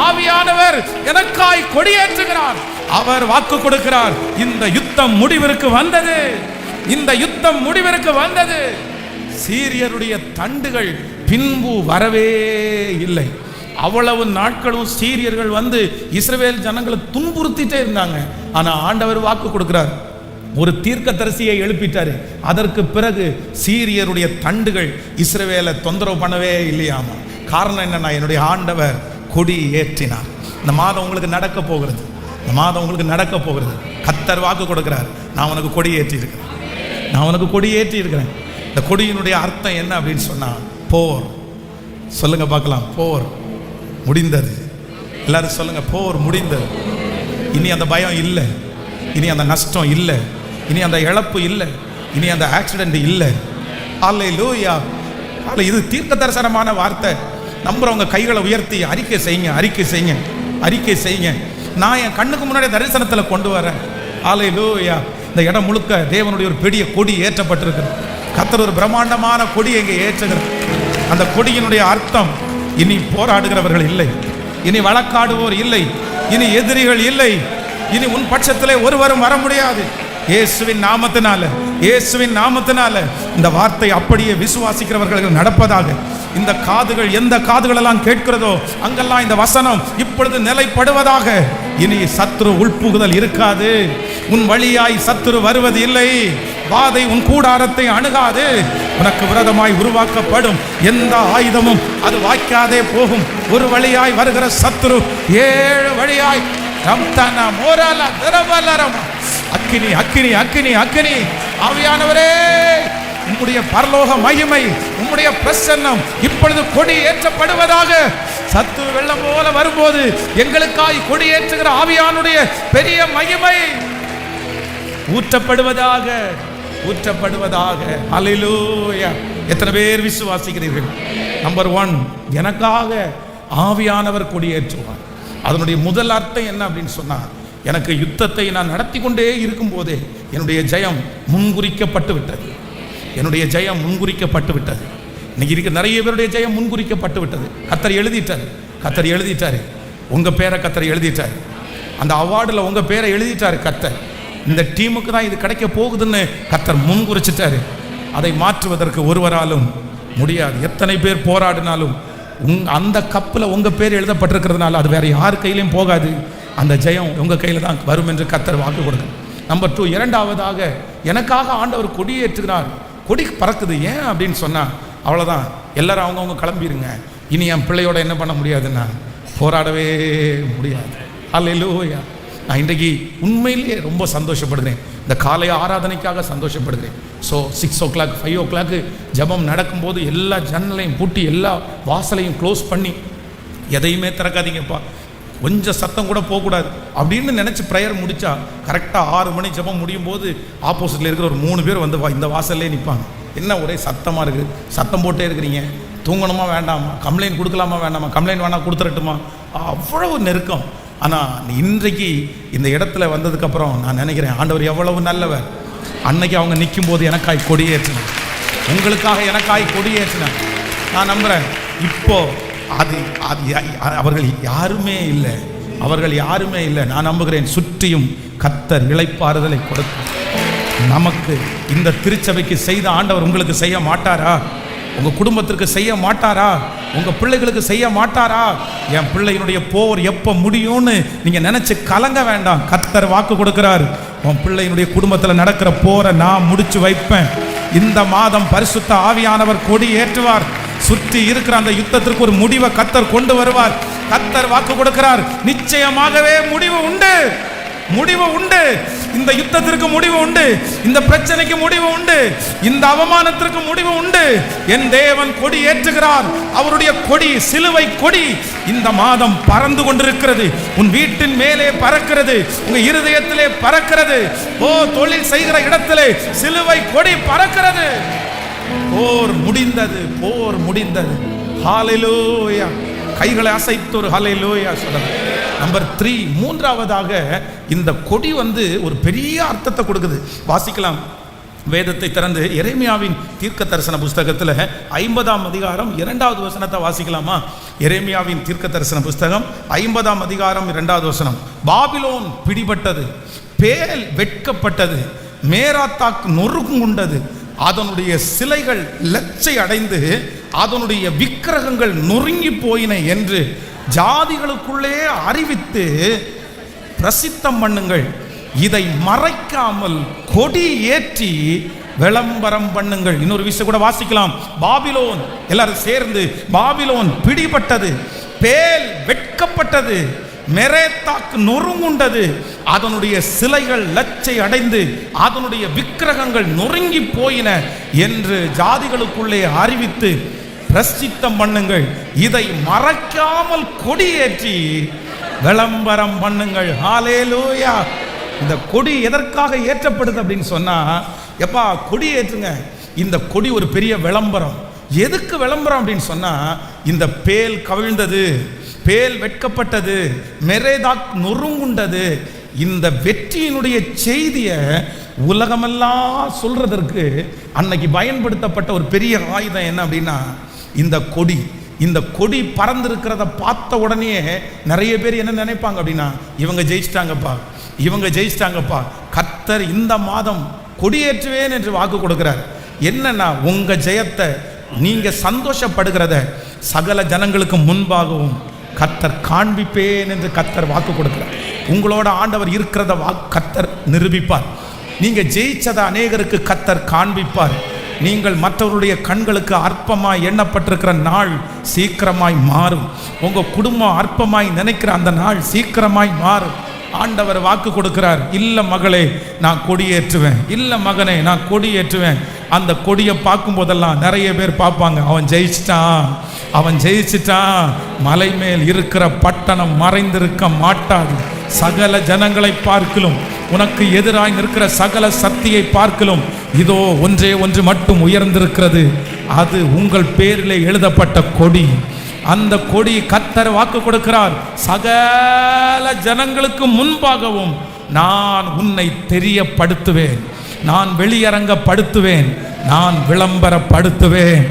S1: ஆவியானவர் எனக்காய் கொடியேற்றுகிறார். அவர் வாக்கு கொடுக்கிறார், இந்த யுத்தம் முடிவிற்கு வந்தது, இந்த யுத்தம் முடிவிற்கு வந்தது. சீரியருடைய தண்டுகள் பின்பு வரவே இல்லை. அவ்வளவு நாட்களும் சீரியர்கள் வந்து இஸ்ரவேல் ஜனங்களை துன்புறுத்திட்டே இருந்தாங்க. ஆனா ஆண்டவர் வாக்கு கொடுக்கிறார், ஒரு தீர்க்கதரிசியை எழுப்பிட்டாரு. அதற்கு பிறகு சீரியருடைய தண்டுகள் இஸ்ரவேலை தொந்தரவு பண்ணவே இல்லையாமா. காரணம் என்னன்னா, என்னுடைய ஆண்டவர் கொடி ஏற்றினார். இந்த மாதம் உங்களுக்கு நடக்க போகிறது, இந்த மாதம் உங்களுக்கு நடக்க போகிறது. கர்த்தர் வாக்கு கொடுக்கிறார், நான் உனக்கு கொடி ஏற்றி இருக்கிறேன், நான் உனக்கு கொடி ஏற்றி இருக்கிறேன். இந்த கொடியினுடைய அர்த்தம் என்ன அப்படின்னு சொன்னா, போர். சொல்லுங்க பார்க்கலாம், போர் முடிந்தது. எல்லாரும் சொல்லுங்க, போர் முடிந்தது. இனி அந்த பயம் இல்லை, இனி அந்த நஷ்டம் இல்லை, இனி அந்த இழப்பு இல்லை, இனி அந்த ஆக்சிடென்ட் இல்லை. அல்லேலூயா. இது தீர்க்க தரிசனமான வார்த்தை. நம்புறவங்க கைகளை உயர்த்தி அறிக்கை செய்யுங்க, அறிக்கை செய்யுங்க, அறிக்கை செய்யுங்க. நான் என் கண்ணுக்கு முன்னாடி தரிசனத்தில் கொண்டு வரேன். அல்லேலூயா. இந்த இடம் முழுக்க தேவனுடைய ஒரு பெரிய கொடி ஏற்றப்பட்டிருக்கிறது. கர்த்தர் ஒரு பிரம்மாண்டமான கொடி இங்கே ஏற்றுகிறார். அந்த கொடியினுடைய அர்த்தம், இனி போராடுகிறவர்கள் இல்லை, இனி வழக்காடுவோர் இல்லை, இனி எதிரிகள் இல்லை, இனி உன் பட்சத்திலே ஒருவரும் வர முடியாது. இயேசுவின் நாமத்தினால, இயேசுவின் நாமத்தினால இந்த வார்த்தை அப்படியே விசுவாசிக்கிறவர்கள் நடப்பதாக. இந்த காதுகள் எந்த காதுகள் எல்லாம் கேட்கிறதோ அங்கெல்லாம் இந்த வசனம் இப்பொழுது நிலைப்படுவதாக. இனி சத்துரு உள்புகுதல் இருக்காது, உன் வழியாய் சத்துரு வருவது இல்லை, வாதை உன் கூடாரத்தை அணுகாது. உனக்கு விரோதமாய் உருவாக்கப்படும் எந்த ஆயுதமும் அது வாய்க்காதே போகும். ஒரு வழியாய் வருகிற சத்துரு 7 வழியாய் அக்கினி அக்கினி அக்கினி அக்கினி. ஆவியானவரே, உம்முடைய பரலோக மகிமை, உம்முடைய பிரசன்னம் இப்பொழுது கொடி ஏற்றப்படுவதாக. சத்துரு வெள்ளம் போல வரும்போது எங்களுக்காய் கொடி ஏற்றுகிற ஆவியானுடைய பெரிய மகிமை ஊற்றப்படுவதாக, ஊற்றப்படுவதாக. அல்லேலூயா. எத்தனை பேர் விசுவாசிக்கிறீர்கள்? நம்பர் 1, எனக்காக ஆவியானவர் கொடியேற்றுவார். அதனுடைய முதல் அர்த்தம் என்ன அப்படின்னு சொன்னா, எனக்கு யுத்தத்தை நான் நடத்தி கொண்டே இருக்கும் போதே என்னுடைய ஜெயம் முன்குறிக்கப்பட்டு விட்டது, என்னுடைய ஜெயம் முன்குறிக்கப்பட்டு விட்டது. இன்னைக்கு இருக்க நிறைய பேருடைய ஜெயம் முன்குறிக்கப்பட்டு விட்டது. கர்த்தர் எழுதிட்டாரு, கர்த்தர் எழுதிட்டாரு. உங்க பேரை கர்த்தர் எழுதிட்டாரு, அந்த அவார்டில் உங்க பேரை எழுதிட்டாரு கர்த்தர். இந்த டீமுக்கு தான் இது கிடைக்க போகுதுன்னு கர்த்தர் முன்குறிச்சிட்டாரு. அதை மாற்றுவதற்கு ஒருவராலும் முடியாது. எத்தனை பேர் போராடினாலும் அந்த கப்பில் உங்க பேர் எழுதப்பட்டிருக்கிறதுனால அது வேற யார் கையிலையும் போகாது. அந்த ஜெயம் உங்க கையில் தான் வரும் என்று கர்த்தர் வாக்கு கொடுக்கும். நம்பர் 2, இரண்டாவதாக எனக்காக ஆண்டவர் கொடியேற்றுகிறார். கொடி பறக்குது. ஏன் அப்படின்னு சொன்னா, அவ்வளோதான், எல்லாரும் அவங்கவுங்க கிளம்பிடுங்க. இனி என் பிள்ளையோட என்ன பண்ண முடியாதுன்னா, போராடவே முடியாது. அல்லேலூயா. நான் இன்றைக்கு உண்மையிலேயே ரொம்ப சந்தோஷப்படுகிறேன். இந்த காலை ஆராதனைக்காக சந்தோஷப்படுகிறேன். ஸோ 6 o'clock 5 o'clock ஜபம் நடக்கும்போது எல்லா ஜன்னலையும் பூட்டி எல்லா வாசலையும் க்ளோஸ் பண்ணி எதையுமே திறக்காதீங்கப்பா, கொஞ்சம் சத்தம் கூட போகக்கூடாது அப்படின்னு நினச்சி ப்ரேயர் முடித்தா கரெக்டாக 6 மணி ஜபம் முடியும் போது ஆப்போசிட்டில் இருக்கிற ஒரு 3 பேர் வந்து இந்த வாசல்லே நிற்பாங்க. என்ன ஒரே சத்தமாக இருக்குது, சத்தம் போட்டே இருக்கிறீங்க, தூங்கணுமா வேண்டாமா, கம்ப்ளைண்ட் கொடுக்கலாமா வேண்டாமா, கம்ப்ளைண்ட் வேணாம் கொடுத்துடட்டுமா, அவ்வளவு நெருக்கம். ஆனால் இன்றைக்கு இந்த இடத்துல வந்ததுக்கப்புறம் நான் நினைக்கிறேன், ஆண்டவர் எவ்வளவு நல்லவர். அன்னைக்கு அவங்க நிற்கும் போது எனக்காய் கொடியேற்றினார், உங்களுக்காக எனக்காய் கொடியேற்றினார். நான் நம்புகிறேன் இப்போ அது அவர்கள் யாருமே இல்லை, அவர்கள் யாருமே இல்லை. நான் நம்புகிறேன் சுற்றியும் கர்த்தர் இளைப்பாறுதலை கொடுத்து நமக்கு இந்த திருச்சபைக்கு செய்த ஆண்டவர் உங்களுக்கு செய்ய மாட்டாரா? உங்கள் குடும்பத்திற்கு செய்ய மாட்டாரா? உங்கள் பிள்ளைகளுக்கு செய்ய மாட்டாரா? என் பிள்ளையினுடைய போர் எப்போ முடியும்னு நீங்கள் நினச்சி கலங்க வேண்டாம். கர்த்தர் வாக்கு கொடுக்கிறார், உன் பிள்ளையினுடைய குடும்பத்தில் நடக்கிற போரை நான் முடிச்சு வைப்பேன். இந்த மாதம் பரிசுத்த ஆவியானவர் கொடி ஏற்றுவார். சுற்றி இருக்கிற அந்த யுத்தத்திற்கு ஒரு முடிவை கர்த்தர் கொண்டு வருவார். கர்த்தர் வாக்கு கொடுக்கிறார், நிச்சயமாகவே முடிவு உண்டு, முடிவு உண்டு. இந்த யுத்தத்திற்கு முடிவு உண்டு, இந்த பிரச்சனைக்கு முடிவு உண்டு, இந்த அவமானத்திற்கு முடிவு உண்டு. என் தேவன் கொடி ஏற்றுகிறார். அவருடைய கொடி, சிலுவை கொடி இந்த மாதம் பறந்து கொண்டிருக்கிறது. உன் வீட்டின் மேலே பறக்கிறது, உங்க இருதயத்திலே பறக்கிறது. ஓ, தொழில் செய்கிற இடத்திலே சிலுவை கொடி பறக்கிறது. போர் முடிந்தது, போர் முடிந்தது. ஹல்லேலூயா. கைகளை அசைத்து ஒரு ஹல்லேலூயா சொல்லுங்க. நம்பர் 3, மூன்றாவதாக இந்த கொடி ஒரு பெரிய அர்த்தத்தை கொடுக்குது. வாசிக்கலாம், வேதத்தை திறந்து எரேமியாவின் தீர்க்க தரிசன புஸ்தகத்தில் 50ஆம் அதிகாரம் 2வது வசனத்தை வாசிக்கலாமா? எரேமியாவின் தீர்க்க தரிசன புஸ்தகம் 50ஆம் அதிகாரம் 2வது வசனம். பாபிலோன் பிடிபட்டது, பேல் வெட்கப்பட்டது, மேராத்தாக் நொறுங்குண்டது, அதனுடைய சிலைகள் லட்சை அடைந்து அதனுடைய விக்கிரகங்கள் நொறுங்கி போயின என்று ஜாதிகளுக்குள்ளே அறிவித்து பிரசித்தம் பண்ணுங்கள். இதை மறைக்காமல் கொடி ஏற்றி விளம்பரம் பண்ணுங்கள். இன்னொரு விஷயம் கூட வாசிக்கலாம். பாபிலோன், எல்லாரும் சேர்ந்து, பாபிலோன் பிடிபட்டது, பேல் வெட்கப்பட்டது, மெரேத்தாக் நொறுங்குண்டது, அதனுடைய சிலைகள் லட்சை அடைந்து அதனுடைய விக்கிரகங்கள் நொறுங்கி போயின என்று ஜாதிகளுக்குள்ளே அறிவித்து பிரசித்தம் பண்ணுங்கள். இதை மறைக்காமல் கொடியேற்றி விளம்பரம் பண்ணுங்கள். ஹல்லேலூயா. இந்த கொடி எதற்காக ஏற்றப்படுது அப்படின்னு சொன்னா, எப்பா கொடி ஏற்றுங்க. இந்த கொடி ஒரு பெரிய விளம்பரம். எதுக்கு விளம்பரம் அப்படின்னு சொன்னா, இந்த பேல் கவிழ்ந்தது, பேல் வெட்கப்பட்டது, மெரேதாக் நொறுங்குண்டது, இந்த வெற்றியினுடைய செய்தியை உலகமெல்லாம் சொல்றதற்கு அன்னைக்கு பயன்படுத்தப்பட்ட ஒரு பெரிய ஆயுதம் என்ன அப்படின்னா இந்த கொடி. இந்த கொடி பறந்திருக்கிறத பார்த்த உடனே நிறைய பேர் என்ன நினைப்பாங்க அப்படின்னா, இவங்க ஜெயிச்சிட்டாங்கப்பா, இவங்க ஜெயிச்சிட்டாங்கப்பா. கர்த்தர் இந்த மாதம் கொடியேற்றுவேன் என்று வாக்கு கொடுக்கிறார். என்னன்னா, உங்க ஜெயத்தை நீங்க சந்தோஷப்படுகிறத சகல ஜனங்களுக்கு முன்பாகவும் கர்த்தர் காண்பிப்பேன் என்று கர்த்தர் வாக்கு கொடுக்கிறார். உங்களோட ஆண்டவர் இருக்கிறத கர்த்தர் நிரூபிப்பார். நீங்க ஜெயிச்சதை அநேகருக்கு கர்த்தர் காண்பிப்பார். நீங்கள் மற்றவருடைய கண்களுக்கு அற்பமாய் எண்ணப்பட்டிருக்கிற நாள் சீக்கிரமாய் மாறும். உங்க குடும்பம் அற்பமாய் நினைக்கிற அந்த நாள் சீக்கிரமாய் மாறும். ஆண்டவர் வாக்கு கொடுக்கிறார். இல்ல மகளே, நான் கொடியேற்றுவேன். இல்ல மகனே, நான் கொடியேற்றுவேன். அந்த கொடியை பார்க்கும் போதெல்லாம் நிறைய பேர் பார்ப்பாங்க, அவன் ஜெயிச்சிட்டான், அவன் ஜெயிச்சிட்டான். மலை மேல் இருக்கிற பட்டணம் மறைந்திருக்க மாட்டாது. சகல ஜனங்களை பார்க்கலும், உனக்கு எதிராய் நிற்கிற சகல சக்தியை பார்க்கலும், இதோ ஒன்றே ஒன்று மட்டும் உயர்ந்திருக்கிறது. அது உங்கள் பேரிலே எழுதப்பட்ட கொடி. அந்த கொடி கர்த்தர் வாக்கு கொடுக்கிறார். சகல ஜனங்களுக்கு முன்பாகவும் நான் உன்னை தெரியப்படுத்துவேன், நான் வெளியரங்கப்படுத்துவேன், நான் விளம்பரப்படுத்துவேன்.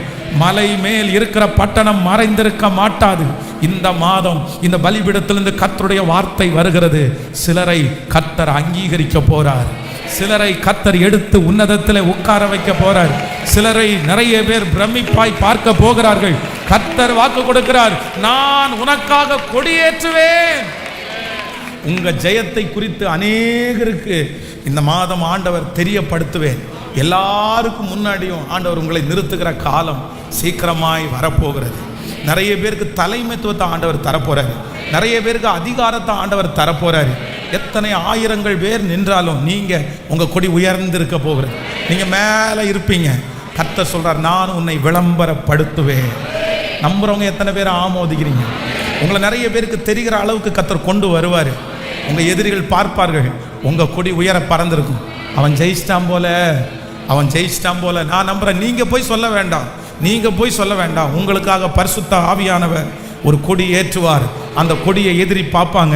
S1: மலை மேல் இருக்கிற பட்டணம் மறைந்திருக்க மாட்டாது. இந்த மாதம் இந்த பலிபீடத்திலிருந்து கர்த்தருடைய வார்த்தை வருகிறது. சிலரை கர்த்தர் அங்கீகரிக்க போறார், சிலரை கர்த்தர் எடுத்து உன்னதத்தில் உட்கார வைக்க போறார், சிலரை நிறைய பேர் பிரமிப்பாய் பார்க்க போகிறார்கள். கர்த்தர் வாக்கு கொடுக்கிறார், நான் உனக்காக கொடியேற்றுவேன். உங்க ஜெயத்தை குறித்து அநேகருக்கு இந்த மாதம் ஆண்டவர் தெரியப்படுத்துவேன். எல்லாருக்கும் முன்னாடியும் ஆண்டவர் உங்களை நிறுத்துகிற காலம் சீக்கிரமாய் வரப்போகிறது. நிறைய பேருக்கு தலைமைத்துவத்தை ஆண்டவர் தரப்போறாரு, நிறைய பேருக்கு அதிகாரத்தை ஆண்டவர் தரப்போறாரு. எத்தனை ஆயிரங்கள் பேர் நின்றாலும் நீங்க உங்க கொடி உயர்ந்திருக்க போகிறது, நீங்க மேல இருப்பீங்க. கர்த்தர் சொல்றார், நான் உன்னை விளம்பரப்படுத்துவேன். நம்புறவங்க எத்தனை பேர் ஆமோதிக்கிறீங்க? உங்களை நிறைய பேருக்கு தெரிகிற அளவுக்கு கர்த்தர் கொண்டு வருவார். உங்க எதிரிகள் பார்ப்பார்கள், உங்க கொடி உயர பறந்திருக்கும். அவன் ஜெயிச்சிட்டான் போல, அவன் ஜெயிச்சிட்டான் போல. நான் நம்புறேன். நீங்க போய் சொல்ல வேண்டாம், நீங்க போய் சொல்ல வேண்டாம். உங்களுக்காக பரிசுத்த ஆவியானவர் ஒரு கொடி ஏற்றுவார். அந்த கொடியை எதிரி பார்ப்பாங்க,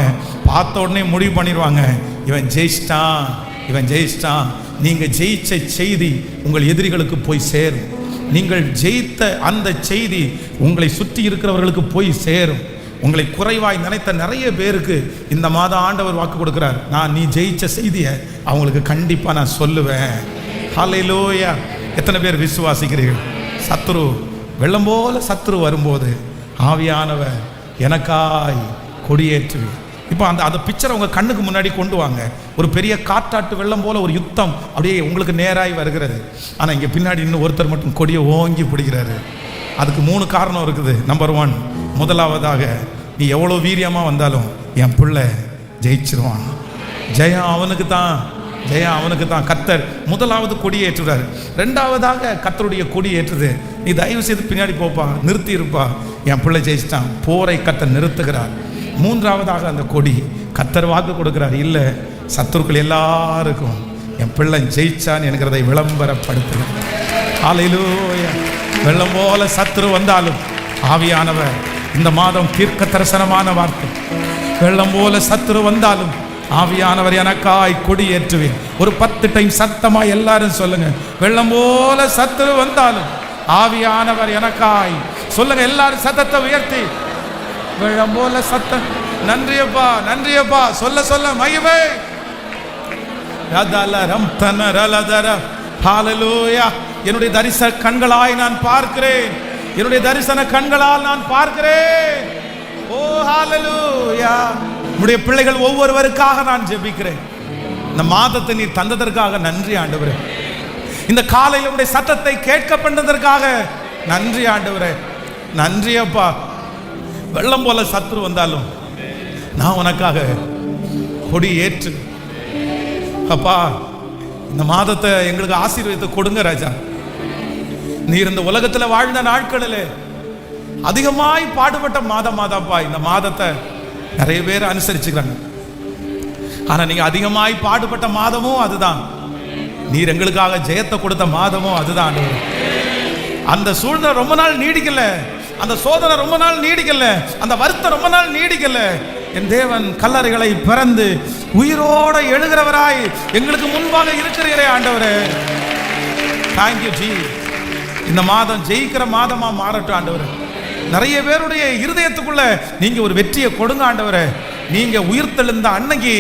S1: பார்த்த உடனே முடிவு பண்ணிடுவாங்க, இவன் ஜெயிச்சிட்டான், இவன் ஜெயிச்சிட்டான். நீங்க ஜெயிச்ச செய்தி உங்கள் எதிரிகளுக்கு போய் சேரும். நீங்கள் ஜெயித்த அந்த செய்தி உங்களை சுற்றி இருக்கிறவர்களுக்கு போய் சேரும். உங்களை குறைவாய் நினைத்த நிறைய பேருக்கு இந்த மாதம் ஆண்டவர் வாக்கு கொடுக்கிறார், நான் நீ ஜெயிச்ச செய்தியை அவங்களுக்கு கண்டிப்பாக நான் சொல்லுவேன். ஹல்லேலூயா. எத்தனை பேர் விசுவாசிக்கிறீர்கள்? சத்ரு வெள்ளம் போல சத்ரு வரும்போது ஆவியானவர் எனக்காய் கொடியேற்றுவேன். இப்போ அந்த பிக்சரை உங்கள் கண்ணுக்கு முன்னாடி கொண்டு வாங்க. ஒரு பெரிய காற்றாட்டு வெள்ளம் போல ஒரு யுத்தம் அப்படியே உங்களுக்கு நேராய் வருகிறது. ஆனால் இங்கே பின்னாடி இன்னும் ஒருத்தர் மட்டும் கொடியை ஓங்கி பிடிக்கிறாரு. அதுக்கு 3 காரணம் இருக்குது. நம்பர் 1, முதலாவதாக நீ எவ்வளோ வீரியமாக வந்தாலும் என் பிள்ளை ஜெயிச்சிருவான். ஜெயம் அவனுக்கு தான், ஜெயம் அவனுக்கு தான். கர்த்தர் முதலாவது கொடி ஏற்றுறாரு. ரெண்டாவதாக கர்த்தருடைய கொடி ஏற்றுது. நீ தயவு செய்து பின்னாடி போப்பா, நிறுத்தி இருப்பா, என் பிள்ளை ஜெயிச்சிட்டான், போரை கர்த்தர் நிறுத்துகிறார். மூன்றாவதாக அந்த கொடி கர்த்தர் வாக்கு கொடுக்கிறார். இல்லை, சத்துருக்கள் எல்லாருக்கும் என் பிள்ளை ஜெயிச்சான்னு என்கிறதை விளம்பரப்படுத்துகிறேன். ஹல்லேலூயா. வெள்ளம் போல சத்துரு வந்தாலும் ஆவியானவர், இந்த மாதம் தீர்க்க தரிசனமான வார்த்தை, வெள்ளம் போல சத்துரு வந்தாலும் ஆவியானவர் எனக்காய் கொடி ஏற்றுவேன். ஒரு 10 டைம் சத்தமா எல்லாரும் சொல்லுங்க. வெள்ளம் போல சத்துரு வந்தாலும் ஆவியானவர் எனக்காய் சொல்லுங்க. எல்லாரும் சத்தத்தை உயர்த்தி, வெள்ளம் போல சத்தம். நன்றியப்பா, நன்றியப்பா, சொல்ல சொல்ல மகிமை. என்னுடைய தரிசன கண்களாய் நான் பார்க்கிறேன், என்னுடைய தரிசன கண்களால் நான் பார்க்கிறேன். ஓ ஹல்லேலூயா. உம்முடைய பிள்ளைகள் ஒவ்வொருவருக்காக நான் ஜெபிக்கிறேன். இந்த மாதத்தை நீ தந்ததற்காக நன்றி ஆண்டவரே. இந்த காலையில் உம்முடைய சத்தத்தை கேட்க பண்ணதற்காக நன்றி ஆண்டவரே. நன்றி அப்பா. வெள்ளம் போல சத்துரு வந்தாலும் நான் உனக்காக கொடி ஏற்று அப்பா, இந்த மாதத்தை எங்களுக்கு ஆசீர்வாதத்தை கொடுங்க ராஜா. நீர் இந்த உலகத்தில் வாழ்ந்த நாட்களில் அதிகமாய் பாடுபட்ட மாதமாதாப்பா. இந்த மாதத்தை நிறைய பேர் அனுசரிச்சுக்கிறாங்க. ஆனா நீங்க அதிகமாய் பாடுபட்ட மாதமும் அதுதான். நீர் எங்களுக்காக ஜெயத்தை கொடுத்த மாதமும் அதுதான். அந்த சூழ்நிலை ரொம்ப நாள் நீடிக்கல, அந்த சோதனை ரொம்ப நாள் நீடிக்கல, அந்த வருத்தம் ரொம்ப நாள் நீடிக்கல. என் தேவன் கல்லறைகளை பிறந்து உயிரோட எழுகிறவராய் எங்களுக்கு முன்பாக இருக்கிறீரே ஆண்டவரே. Thank you G. இந்த மாதம் ஜெயிக்கிற மாதமா மாறட்டும் ஆண்டவரே. நிறைய பேருடைய இருதயத்துக்குள்ள நீங்க ஒரு வெற்றியை கொடுங்க ஆண்டவரே. நீங்க உயிர்த்தெழுந்த அன்னைக்கு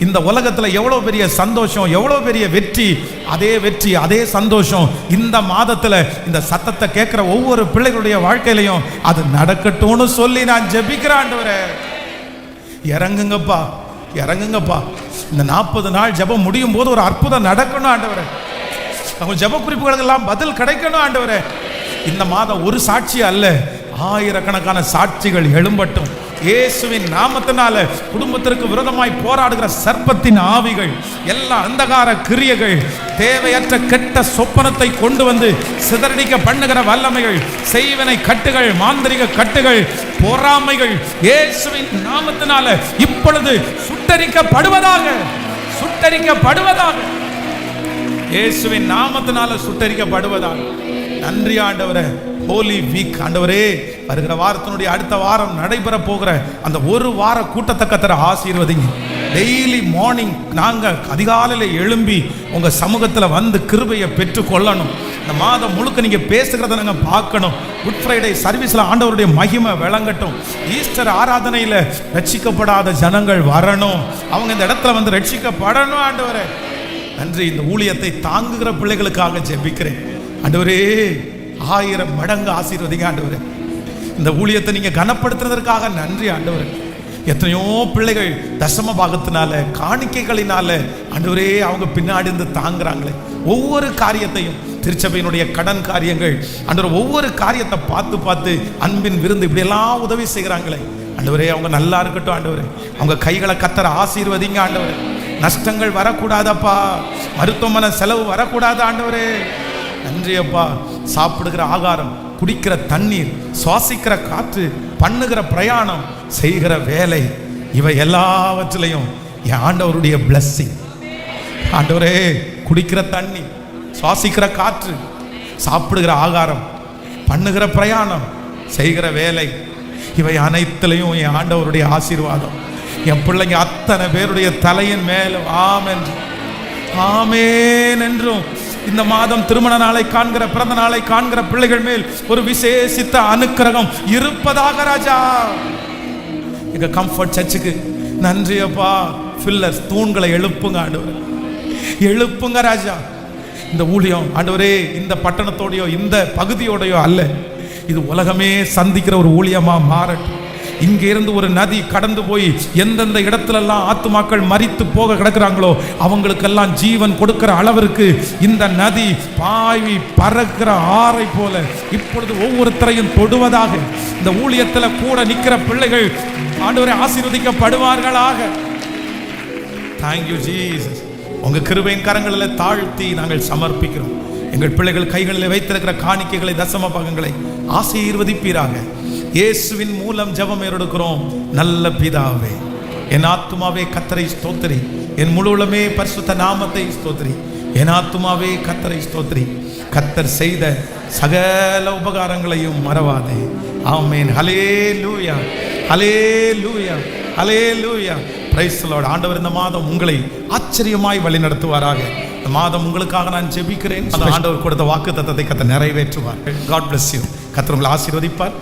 S1: இந்த உலகத்துல எவ்வளவு பெரிய சந்தோஷம், எவ்வளவு பெரிய வெற்றி, அதே வெற்றி அதே சந்தோஷம் இந்த மாதத்துல இந்த சத்தத்தை கேட்கிற ஒவ்வொரு பிள்ளைகளுடைய வாழ்க்கையிலையும் அது நடக்கட்டும்னு சொல்லி நான் ஜெபிக்கிறேன் ஆண்டவரே. இறங்குங்கப்பா, இறங்குங்கப்பா. இந்த 40 நாள் ஜெபம் முடியும் போது ஒரு அற்புதம் நடக்கணும் ஆண்டவரே. அவங்க ஜெப குறிப்புகளுக்கெல்லாம் பதில் கிடைக்கணும் ஆண்டவரே. இந்த மாதம் ஒரு சாட்சி அல்ல, ஆயிரக்கணக்கான சாட்சிகள் எழும்பட்டும். இயேசுவின் நாமத்தினால குடும்பத்திற்கு விரோதமாய் போராடுகிற சர்ப்பத்தின் ஆவிகள், எல்லா அந்தகார கிரியைகள், தேவையற்ற கெட்ட சொப்பனத்தை கொண்டு வந்து சிதறடிக்க பண்ணுகிற வல்லமைகள், செய்வினை கட்டுகள், மாந்திரிக கட்டுகள், பொறாமைகள் இயேசுவின் நாமத்தினால இப்பொழுது சுட்டரிக்கப்படுவதாக, சுட்டரிக்கப்படுவதாக, இயேசுவின் நாமத்தினால சுட்டரிக்கப்படுவதாக. நன்றி ஆண்டவரே. ஹோலி வீக் ஆண்டவரே. வருகிற வாரத்தினுடைய அடுத்த வாரம் நடைபெற போகிற அந்த ஒரு வார கூட்டத்தை கர்த்தர் ஆசீர்வதிங்க. டெய்லி மார்னிங் நாங்கள் அதிகாலையில் எழும்பி உங்கள் சமூகத்தில் வந்து கிருபையை பெற்று கொள்ளணும். இந்த மாதம் முழுக்க நீங்கள் பேசுகிறத நாங்கள் பார்க்கணும். குட் ஃப்ரைடே சர்வீஸில் ஆண்டவருடைய மகிமை விளங்கட்டும். ஈஸ்டர் ஆராதனையில் ரட்சிக்கப்படாத ஜனங்கள் வரணும், அவங்க இந்த இடத்துல வந்து ரட்சிக்கப்படணும் ஆண்டவரே. நன்றி. இந்த ஊழியத்தை தாங்குகிற பிள்ளைகளுக்காக ஜெபிக்கிறேன் ஆண்டவரே. 1000 மடங்கு ஆசீர்வதிங்க ஆண்டவரே. இந்த ஊழியத்தை நீங்க கனப்படுத்துறதற்காக நன்றி ஆண்டவரே. எத்தனையோ பிள்ளைகள் தசம பாகத்தினால, காணிக்கைகளினால ஆண்டவரே அவங்க பின்னாடி இருந்து தாங்குறாங்களே. ஒவ்வொரு காரியத்தையும், திருச்சபையினுடைய கடன் காரியங்கள் ஆண்டவரே, ஒவ்வொரு காரியத்தை பார்த்து பார்த்து அன்பின் விருந்து இப்படியெல்லாம் உதவி செய்கிறாங்களே ஆண்டவரே. அவங்க நல்லா இருக்கட்டும் ஆண்டவரே. அவங்க கைகளை கர்த்தர் ஆசீர்வதிங்க ஆண்டவரே. நஷ்டங்கள் வரக்கூடாதப்பா, மருத்துவமனை செலவு வரக்கூடாது ஆண்டவரே. நன்றி அப்பா. சாப்பிடுகிற ஆகாரம், குடிக்கிற தண்ணீர், சுவாசிக்கிற காற்று, பண்ணுகிற பிரயாணம், செய்கிற வேலை, இவை எல்லாவற்றிலையும் என் ஆண்டவருடைய பிளஸ்ஸிங் ஆண்டவரே. குடிக்கிற தண்ணி, சுவாசிக்கிற காற்று, சாப்பிடுகிற ஆகாரம், பண்ணுகிற பிரயாணம், செய்கிற வேலை, இவை அனைத்திலையும் என் ஆண்டவருடைய ஆசீர்வாதம் என் பிள்ளைங்க அத்தனை பேருடைய தலையின் மேலும் ஆமென் ஆமென் என்றும். இந்த மாதம் திருமண நாளை காண்கிற, பிறந்த நாளை காண்கிற பிள்ளைகள் மேல் ஒரு விசேஷித்த அனுக்கிரகம் இருப்பதாக ராஜா. எங்க கம்ஃபர்ட் சர்ச்சுக்கு நன்றி அப்பா. ஃபில்லர்ஸ், தூண்களை எழுப்புங்க ஆண்டவரே, எழுப்புங்க ராஜா. இந்த ஊழியம் ஆண்டவரே இந்த பட்டணத்தோடையோ இந்த பகுதியோடையோ அல்ல, இது உலகமே சந்திக்கிற ஒரு ஊழியமா மாறட்டும். இங்கே இருந்து ஒரு நதி கடந்து போய் எந்தெந்த இடத்துலெல்லாம் ஆத்துமாக்கள் மரித்து போக கிடக்கிறாங்களோ அவங்களுக்கெல்லாம் ஜீவன் கொடுக்கிற அளவிற்கு இந்த நதி பாய்வி பறக்கிற ஆறை போல இப்பொழுது ஒவ்வொருத்தரையும் தொடுவதாக. இந்த ஊழியத்தில் கூட நிற்கிற பிள்ளைகள் ஆண்டவரை ஆசீர்வதிக்கப்படுவார்களாக. Thank you Jesus. உங்க கிருபையின் கரங்களில் தாழ்த்தி நாங்கள் சமர்ப்பிக்கிறோம். எங்கள் பிள்ளைகள் கைகளில் வைத்திருக்கிற காணிக்கைகளை, தசம பாகங்களை ஆசீர்வதிப்பீராக. இயேசுவின் மூலம் ஜெபம் எடுக்கிறோம் நல்ல பிதாவே. என் ஆத்துமாவே கர்த்தரை ஸ்தோத்திரி, என் முழு உள்ளமே பரிசுத்த நாமத்தை ஸ்தோத்திரி. என் ஆத்துமாவே கர்த்தரை ஸ்தோத்திரி, கர்த்தர் செய்த சகல உபகாரங்களையும் மறவாதே. ஆமென். ஹல்லேலூயா, ஹல்லேலூயா, ஹல்லேலூயா. Praise the Lord. ஆண்டவர் இந்த மாதம் உங்களை ஆச்சரியமாய் வழி நடத்துவாராக. இந்த மாதம் உங்களுக்காக நான் ஜெபிக்கிறேன். ஆண்டவர் கொடுத்த வாக்குத்தத்தத்தை கர்த்தர் நிறைவேற்றுவார். God bless you. கர்த்தர் உங்களை ஆசீர்வதிப்பார்.